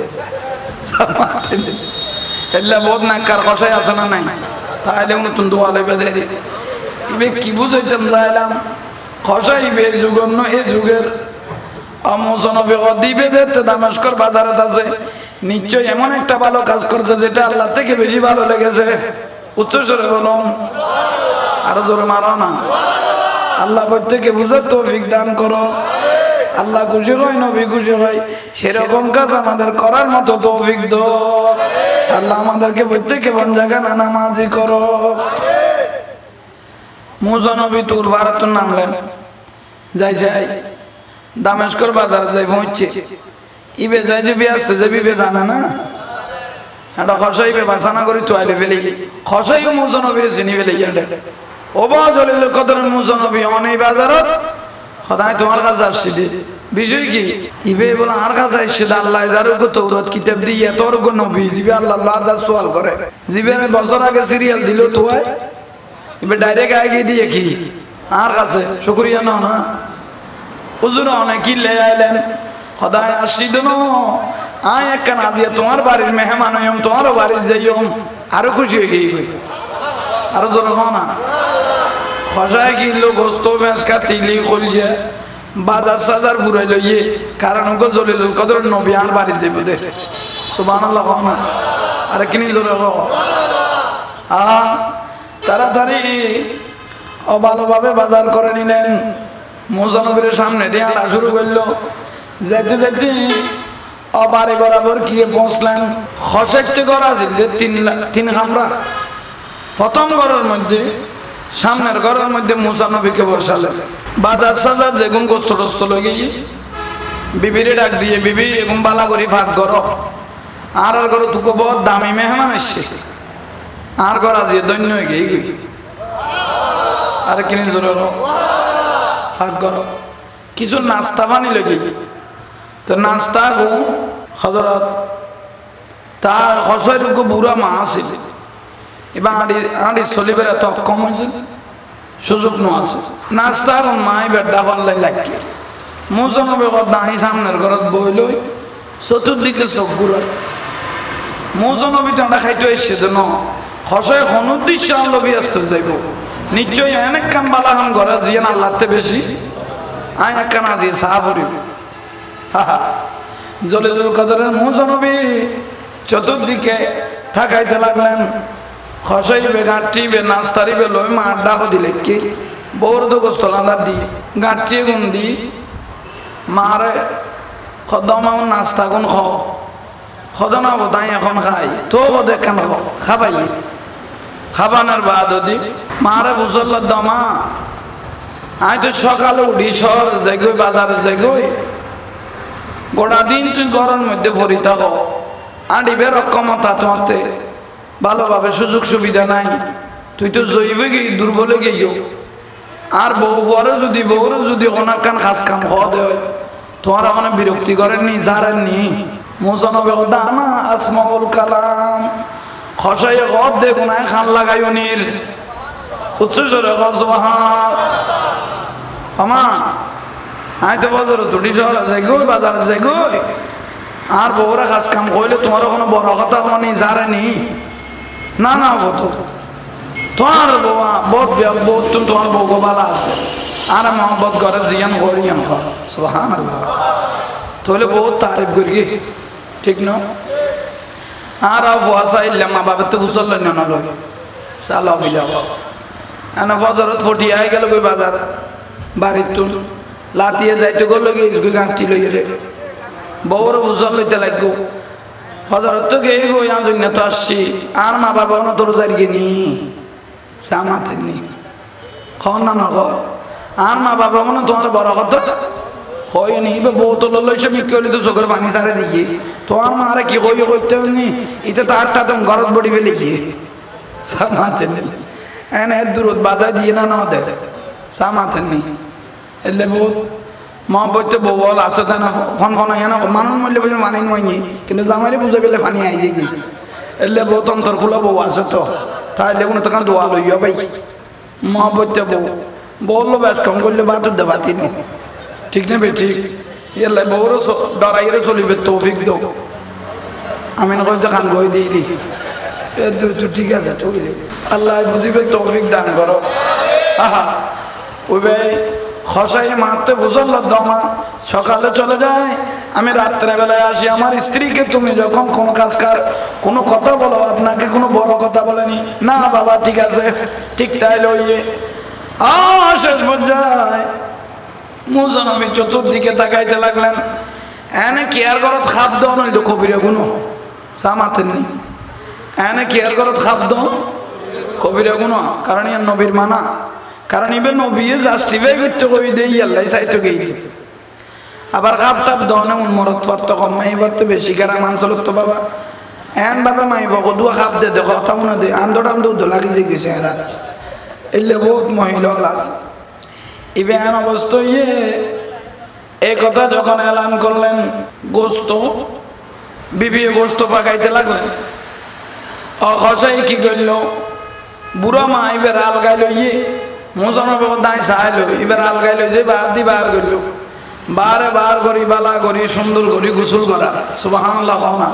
এলে বোধ না কার কষাই আছে না নাই তাহলে নতুন দোয়ালে বেঁধে দিতে ইবে কি বুঝাইতাম যাইলাম খসাইবে এই যুগের ন এই যুগের মূসা নবী দিবে দেখতে দামেশকর বাজারত আছে নিশ্চয় এমন একটা ভালো কাজ করতে যেটা আল্লাহ থেকে বেশি ভালো লেগেছে উচ্চস্বরে বলুন আরো জোরে মারো না আল্লাহ প্রত্যেকে বুঝার তৌফিক দান করো আল্লাহ খুশি হয় নবী খুশি হয় সেরকম কাজ আমাদের করার মতো তৌফিক দাও আল্লাহ আমাদেরকে প্রত্যেকে বন জায়গা নামাজি করো মূসা নবী তুরবারাত নামলেন যাইছে দামেশকর বাজার যাই পৌঁছছে ইবে যাই যে ব্যস্ত যে বিবে জানে না এটা খসাইবে বাসানা করে তোয়ালে ফেলে খসাইও মূসা নবীর চিনি ফেলে গেলে ও বাজলিল কদর মূসা নবী অনেক বাজারত সদায় তোমার কাছে আসছি বিষয় কি ইবে বলে আর কাছে আসছে আল্লাহ যার তৌরাত কিতাব দিয়ে তোর গো নবী জিবে আল্লাহ যা সওয়াল করে জিবে বছর আগে সিরিয়াল দিল তোয় এবার ডাইরেক্ট আগে দিয়ে কি আর কাছে শুকরিয়া না না হুজুর অনেক লে আইলেন খোদায় আসছি দেন আয় একখান দিয়ে তোমার বাড়ির মেহমান হইম তোমারও বাড়ির যাইম আরো খুশি হয়ে গিয়ে আরো জন না খসায় কিনলো গোস্ত বেঁচকা তিলি কলিয়ে বাজার সাজার ঘুরাই লইয়ে কারণ ওকে জলিল কদর নবী আর বাড়ি যাবে দে সুবহানাল্লাহ না আর কিনি জোরে তাড়াতাড়ি ভালোভাবে বাজার করে নিলেন মূসা নবীর সামনে দিয়ে আনা শুরু করলো যেতে যেতে অবারে বরাবর গিয়ে পৌঁছলেন খসেকতে করা আছে যে তিন হামরা প্রথম ঘরের মধ্যে সামনের ঘরের মধ্যে মুসা নবীকে বসালেন বাজার সাজার যেগুন গোস্ত টোস্ত লগে বিবিরে ডাক দিয়ে বিবি এগুন বালা করি ভাগ করো আর করো তুকো বহুত দামি মেহমান এসছে আর করা দিয়ে দৈন্য হয়ে গিয়ে আর কিনে জোর ভাগ করো কিছু নাস্তা বানি লগে তো নাস্তা গো হজরত তার হসের বুড়া মা আছে এবার আড়ি চলিবার এত কম হয়েছে সুযোগ নো আছে নাস্তা এখন মাই বেডা পাল্লাই লাগে মুসনবে দাঁড়ি সামনের ঘরত বইল চতুর্দিকে চোখ ঘুরায় মুসনবি ঠান্ডা খাইতে এসছে যেন হসে অনুদ্দেশ্য আল্লাহ ব্যস্ত যাইব নিশ্চয়ই অনেক কাম বালা হাম ঘরে জিয়ে না লাগতে বেশি আয় এক কানা দিয়ে সাহা পড়িব জলিলুল কদরের মুসনবি চতুর্দিকে থাকাইতে লাগলেন খসাইবে গাঁটিবে নাস্তারিবে লই মা আড্ডা দিলে কি বৌর তো গোস্ত রাঁধা দি গাঁটিয়ে গুণ দি মারে খদমাও নাস্তা গুণ খদনা বোধাই এখন খাই তো দেখান খাবাই খাবানোর বাদ দি মারে বুঝল দমা আই তো সকালে উঠি শহর যাইগই বাজারে যাইগই গোটা দিন তুই ঘরের মধ্যে ভরি থাক আডিবে রকমতা তোমাতে ভালোভাবে সুযোগ সুবিধা নাই তুই তো জৈবে গিয়ে দুর্বলে গিয়েও আর বউ পরে যদি বউরে যদি অনাকান খাস কাম খাওয়া দেয় তোমার ওখানে বিরক্তি করেননি জারেননি মোসানবে দানা আসমাউল কালাম খসাই গদ দেখুন খান লাগাই অনির উচ্চ জোরে আমা আই তো বাজার দুটি শহর যাই গই বাজারে যাই গই আর বউরা খাস কাম কইলে তোমার ওখানে বড় কথা মানে জারেনি না না বতো তোমার বউয়া বহুত বহুত তোমার বউ গোবালা আছে আর মোহাম্মত করে জিয়ান করিয়ান সুবহানাল্লাহ তাহলে বহুত তারিফ করি ঠিক না আর ভুয়াশা ইল্লা মা বাবা তো বুঝল না না লই চালা বিলা আনা বাজারত ফটি আই গেল কই বাজার বাড়ির তুল লাতিয়ে যাইতে গেল গিয়ে গাঁটি লইয়ে রে বউর বুঝল লইতে লাগবো হজরত তো গিয়ে গো আজ তো আসছি আর মা বাবা না তোর যাই নি সামাতে নি খন না নগ আর মা বাবা মনে তোমার বড় কথা হয়নি বউ তো লইছে মিকলি তো চোখের পানি সারে দিয়ে তোমার মারে কি কই করতে নি এটা তো আটটা তুমি ঘরত বড়ি ফেলে গিয়ে সামাতে নি এনে দূরত বাজার দিয়ে না না দে সামাতে নি এলে বউ মা বলতে বউ বল আসে না ফোন ফোন আয় না মানুষ মরলে বুঝে মানি নয়নি কিন্তু জামাইলে বুঝে গেলে পানি আই যাই এলে বউ তন্তর খোলা বউ আছে তো তাহলে কোনো তখন দোয়া লইয়া ভাই মা বলতে বউ বললো ব্যাস কম করলে বাদুর দেবাতি নি ঠিক না বে ঠিক এলে বউরও ডরাইরে চলিবে তৌফিক দো আমি না কইতে খান গই দিইলি তো ঠিক আছে চলিলে আল্লাহ বুঝিবে তৌফিক দান করো আহা ওই ভাই খসাই মারতে বুঝল দমা সকালে চলে যায় আমি রাত্রে বেলায় আসি আমার স্ত্রীকে তুমি যখন কোনো কাজ কোনো কথা বলো আপনাকে কোনো বড় কথা বলেনি না বাবা ঠিক আছে ঠিক তাই লইয়ে শেষ পর্যায়ে মুসানবী চতুর্দিকে তাকাইতে লাগলেন এনে কেয়ার করত খাদ্য নইল কবিরে গুণ সামাতে নেই এনে কেয়ার করত খাদ্য কবিরে গুণ কারণ ইয়ার নবীর মানা কারণ ইবে নবী জাস্টিফাই করতে কই দেই আল্লাহ চাইতো গেই আবার খাপ টাপ দনে উন্মরত পারত কম এবার তো বেশি গ্রাম অঞ্চলত তো বাবা এন বাবা মাই বক দুয়া খাপ দে দেখো তামনা দে আন্দোড়ান দুধ লাগি যে গেছে এরা এলে বহুত মহিলা আছে ইবে এন অবস্থা ইয়ে এই কথা যখন এলান করলেন গোস্ত বিবি গোস্ত পাকাইতে লাগলেন অখসাই কি করল বুড়া মা এবার আলগাইল ইয়ে মুসানবে দায় চাইল এবার আলগাইল যে বার দি বার করল বারে বার করি বালা করি সুন্দর করি গোসল করা সুবহানাল্লাহ না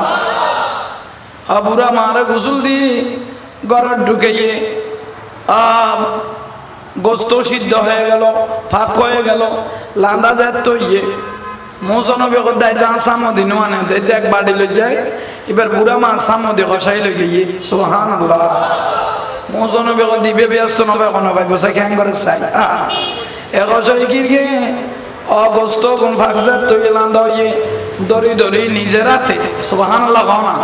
বুড়া মারে গোসল দি ঘরে ঢুকে গোস্ত সিদ্ধ হয়ে গেল ফাঁক হয়ে গেল লান্দা যায় তো ইয়ে মুসানবে দায় যা সামদি মানে দেখ বাড়ি লই যায় এবার বুড়া মা সামদি কষাই লই গিয়ে সুবহানাল্লাহ মৌসুমে বেগম দিবে ব্যস্ত নবে কোনো ভাই বসে খ্যাং করে চাই একশো কি গে অগস্ত কোন ফাঁকজাত তৈরি লান্দা ইয়ে দড়ি দড়ি নিজের হাতে সুবহানাল্লাহ কও না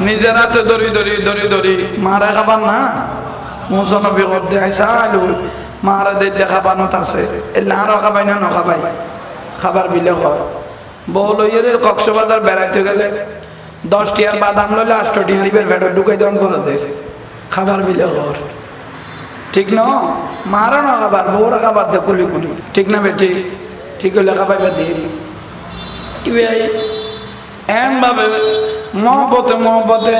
নিজের হাতে দড়ি দড়ি দড়ি দড়ি মারা খাবার না মুসা নবী গদ্দে আইসা আলু মারা দে দেখাবানত আছে এলা আর খাবাই না নখাবাই খাবার বিলে হয় বউ লইয়ের কক্সবাজার বেড়াইতে গেলে 10 টিয়ার বাদাম লইলে 8 টিয়ার ইবের ভেড় ঢুকাই দেন করে দে খাবার বিলে ঘর ঠিক না মারা না খাবার বউরা খাবার দে কুলি কুলি ঠিক না বেটি ঠিক হলে খাবাইবা দিয়ে ইবেই এম ভাবে মহব্বতে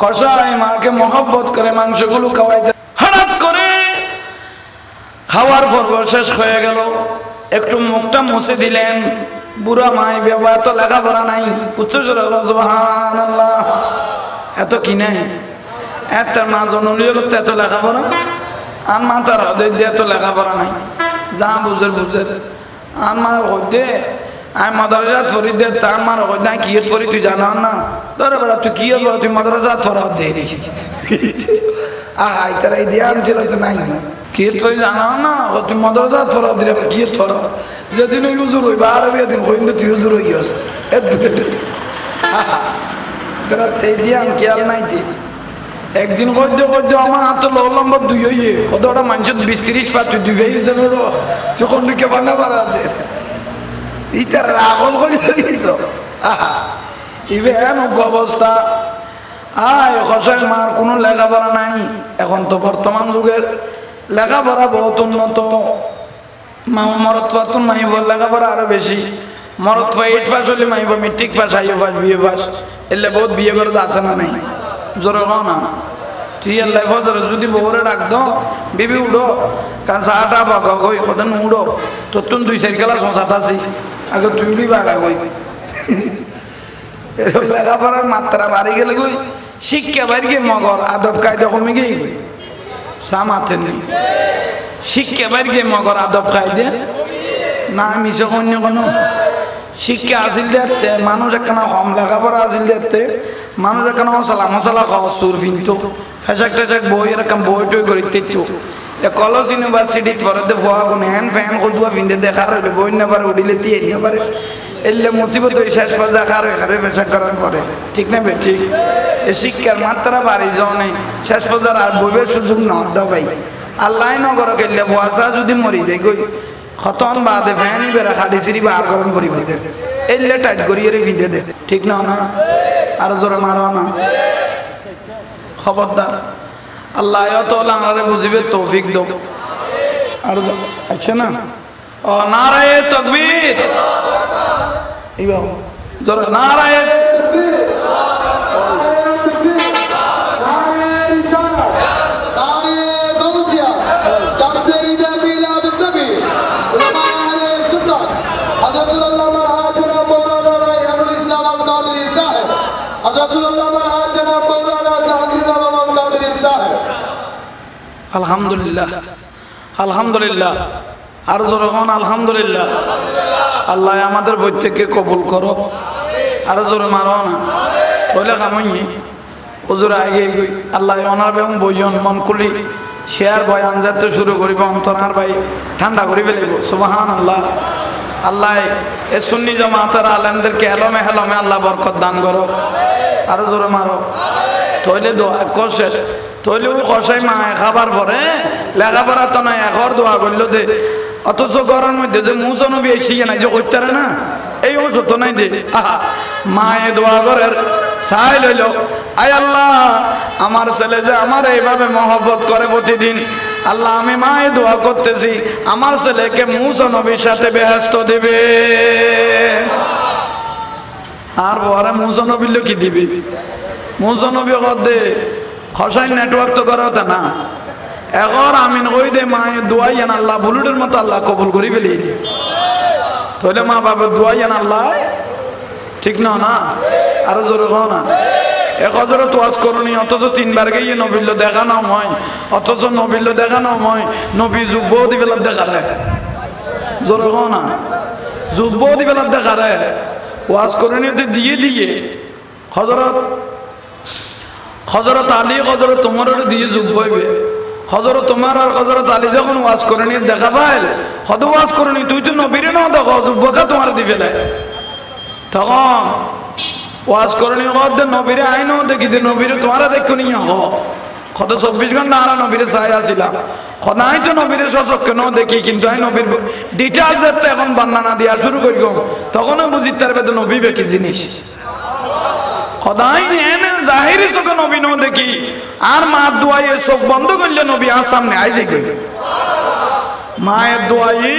কষাই মাকে মহব্বত করে মাংসগুলো খাওয়াইতে হঠাৎ করে খাওয়ার পর্ব শেষ হয়ে গেল একটু মুখটা মুছে দিলেন বুড়া মাই বাবা এত লেখাপড়া নাই সুবহানাল্লাহ এত কি নাই এত মা জননী হলো এত লেখাপড়া আর মা তার হৃদয় দিয়ে এত লেখাপড়া নাই যা বুঝে আর মা হইতে আমি মাদ্রাসাত ফরি দে তার মার হইতে কি ফরি তুই জানা না ধরে বেড়া তুই কি বলো তুই মাদ্রাসাত ফরা দে রে আহাই তারা এই দিয়ে আনছিল তো নাই কি ফরি জানা না তুই মাদ্রাসাত ফরা দিলে কি ফরা যেদিন ওই হুজুর হইবা আর এদিন হইলে তুই হুজুর হই গেছ তারা তেই দিয়ে আমি খেয়াল নাই দি একদিন কইতে আমার হাত লম্বা দুই হইয়ে কতটা মানুষের 20-30 পা তুই দুই ভেজ দেন তখন দিকে বানা বাড়া দে ইটা রাগল করে গেছ ইবে এমন অবস্থা আয় কষাই মার কোনো লেখাপড়া নাই এখন তো বর্তমান যুগের লেখাপড়া বহুত উন্নত মরদ পাতুন মাইব লেখাপড়া আরো বেশি মরদ 8 পাস হলে মাইব মেট্রিক পাস আইও পাস বিএ পাস এলে বহুত বিয়ে করে আছে না নাই জোরে কও না তুই আল্লাহ ফজর যদি বউরে ডাক দো বিবি উড়ো কারণ চাটা বাগা কই কতন উড়ো তোর তুন 2-4 খেলা সংসার আছি আগে তুই উড়ি বাগা কই এরকম লেখাপড়ার মাত্রা বাড়ি গেলে কই শিক্ষা বাড়ি গিয়ে মগর আদব কায়দা কমে গিয়ে সামাতে নেই শিক্ষা বাড়ি গিয়ে মগর আদব কায়দা না মিশে অন্য কোনো শিক্ষা আসিল দেখতে মানুষ একখানা কম লেখাপড়া আসিল দেখতে মানুষ একখানা মশলা খাওয়া সুর ফিনতো ফেসাক টেসাক বই এরকম বই টই করি তেতো কলেজ ইউনিভার্সিটি পড়াতে ভুয়া কোন হ্যান ফ্যান কদুয়া ফিনতে দেখার হইলে বই না পারে উঠিলে দিয়ে নিয়ে পারে এলে মুসিবত ওই শেষ পর দেখার এখানে ফেসাক করার পরে ঠিক না বে ঠিক এই শিক্ষার মাত্রা বাড়ি যাও নেই শেষ পর্যায়ে আর বইবের সুযোগ ন দাও ভাই আল্লাহ নগর কেলে ভুয়াশা যদি মরি যায় গই খতন বাদে ফ্যান বেড়া খাটি সিঁড়ি বার করেন করিব দে এলে টাইট করিয়ে ফিনতে দে ঠিক না না আর জোরে মারো না খবরদার আল্লাহ এত আল্লাহরে বুঝিবে তৌফিক দাও আর আচ্ছা না ও নারায়ে তাকবীর ইবা জোরে নারায়ে আলহামদুলিল্লাহ আলহামদুলিল্লাহ আর যখন আলহামদুলিল্লাহ আল্লাহ আমাদের প্রত্যেককে কবুল করো আর জোরে মারো না তাহলে কামাই হুজুর আগে আল্লাহ ওনার বেগম বইজন মন কুলি শেয়ার বয়ান যাতে শুরু করিব অন্তরার ভাই ঠান্ডা করি ফেলিব সুবহানাল্লাহ আল্লাহ এ সুন্নি জামাতের আলেমদেরকে এলমে হেলমে আল্লাহ বরকত দান করো আর জোরে মারো তইলে দোয়া করছে তইলে ওই কষাই মা খাবার পরে লেখাপড়া তো নাই এখন দোয়া করলো দে অথচ ঘরের মধ্যে যে মুসা নবী এসে নাই যে করতে না এই ওষুধ তো নাই দে মায়ে দোয়া করের চাই লইল আয় আল্লাহ আমার ছেলে যে আমার এইভাবে মহব্বত করে প্রতিদিন আল্লাহ আমি মায়ে দোয়া করতেছি আমার ছেলেকে মুসা নবীর সাথে বেহেশত দিবে আর পরে মুসা নবীর কি দিবি মুসা নবী দে খসাই নেটওয়ার্ক তো করা হতো না এখন আমিন কই দে মায়ে দোয়াই জান আল্লাহ বুলুটের মতো আল্লাহ কবুল করি ফেলি তাহলে মা বাবা দোয়াই জান আল্লাহ ঠিক না না আরো জোরে কও না এক হজরে তোয়াজ করনি অথচ 3 বার গিয়ে নবীল দেখানো হয় অথচ নবীল দেখানো হয় নবী যুব দিবেলা দেখালে জোরে কও না যুব দিবেলা দেখালে ওয়াজ করনিতে দিয়ে দিয়ে হযরত আলী হযরত ওমরের দিয়ে যুগ হইবে হযরত ওমর আর হযরত আলী যখন ওয়াজ করনি দেখা পাইল হদ ওয়াজ করনি তুই তো নবীর না দেখো যুবকা তোমার দিবে না তখন ওয়াজ করণী কদ্দে নবীরে আইনও দেখি যে নবীরে তোমারা দেখো নিয়ে কত 24 ঘন্টা আর নবীরে চাই আসিলাম সদাই তো নবীরে সচক কেন দেখি কিন্তু আই নবীর ডিটেলস এখন বর্ণনা দিয়া শুরু করি তখনও বুঝি তার বেদে নবী কি জিনিস সদাই এনে জাহিরি চোখে নবী ন দেখি আর মা দোয়াইয়ে চোখ বন্ধ করলে নবী আর সামনে আই যে মায়ের দোয়াইয়ে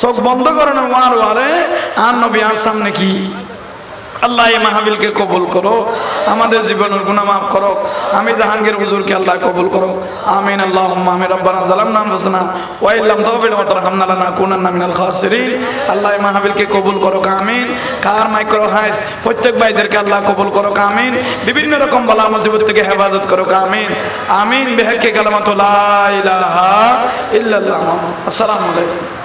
চোখ বন্ধ করানো ওয়ার ওয়ারে আর নবী আর সামনে কি আল্লাহ এই মাহফিলকে কবুল করো আমাদের জীবনের গুনাহ মাফ করো আমি জাহাঙ্গীর হুজুরকে আল্লাহ কবুল করো আমিন আল্লাহুম্মা আমিন রব্বানা যালামনা আনফুসানা ওয়া ইল্লাম তাগফির ওয়া তারহামনা লানাকুনান্না মিনাল খাসিরিন আল্লাহ এই মাহফিলকে কবুল করো আমিন কার মাইক্রো হাইস প্রত্যেক ভাইদেরকে আল্লাহ কবুল করো আমিন বিভিন্ন রকম বালা মুসিবত থেকে হেফাজত করো আমিন আমিন বিহাক্কি কালিমাতু লা ইলাহা ইল্লাল্লাহ আসসালামু আলাইকুম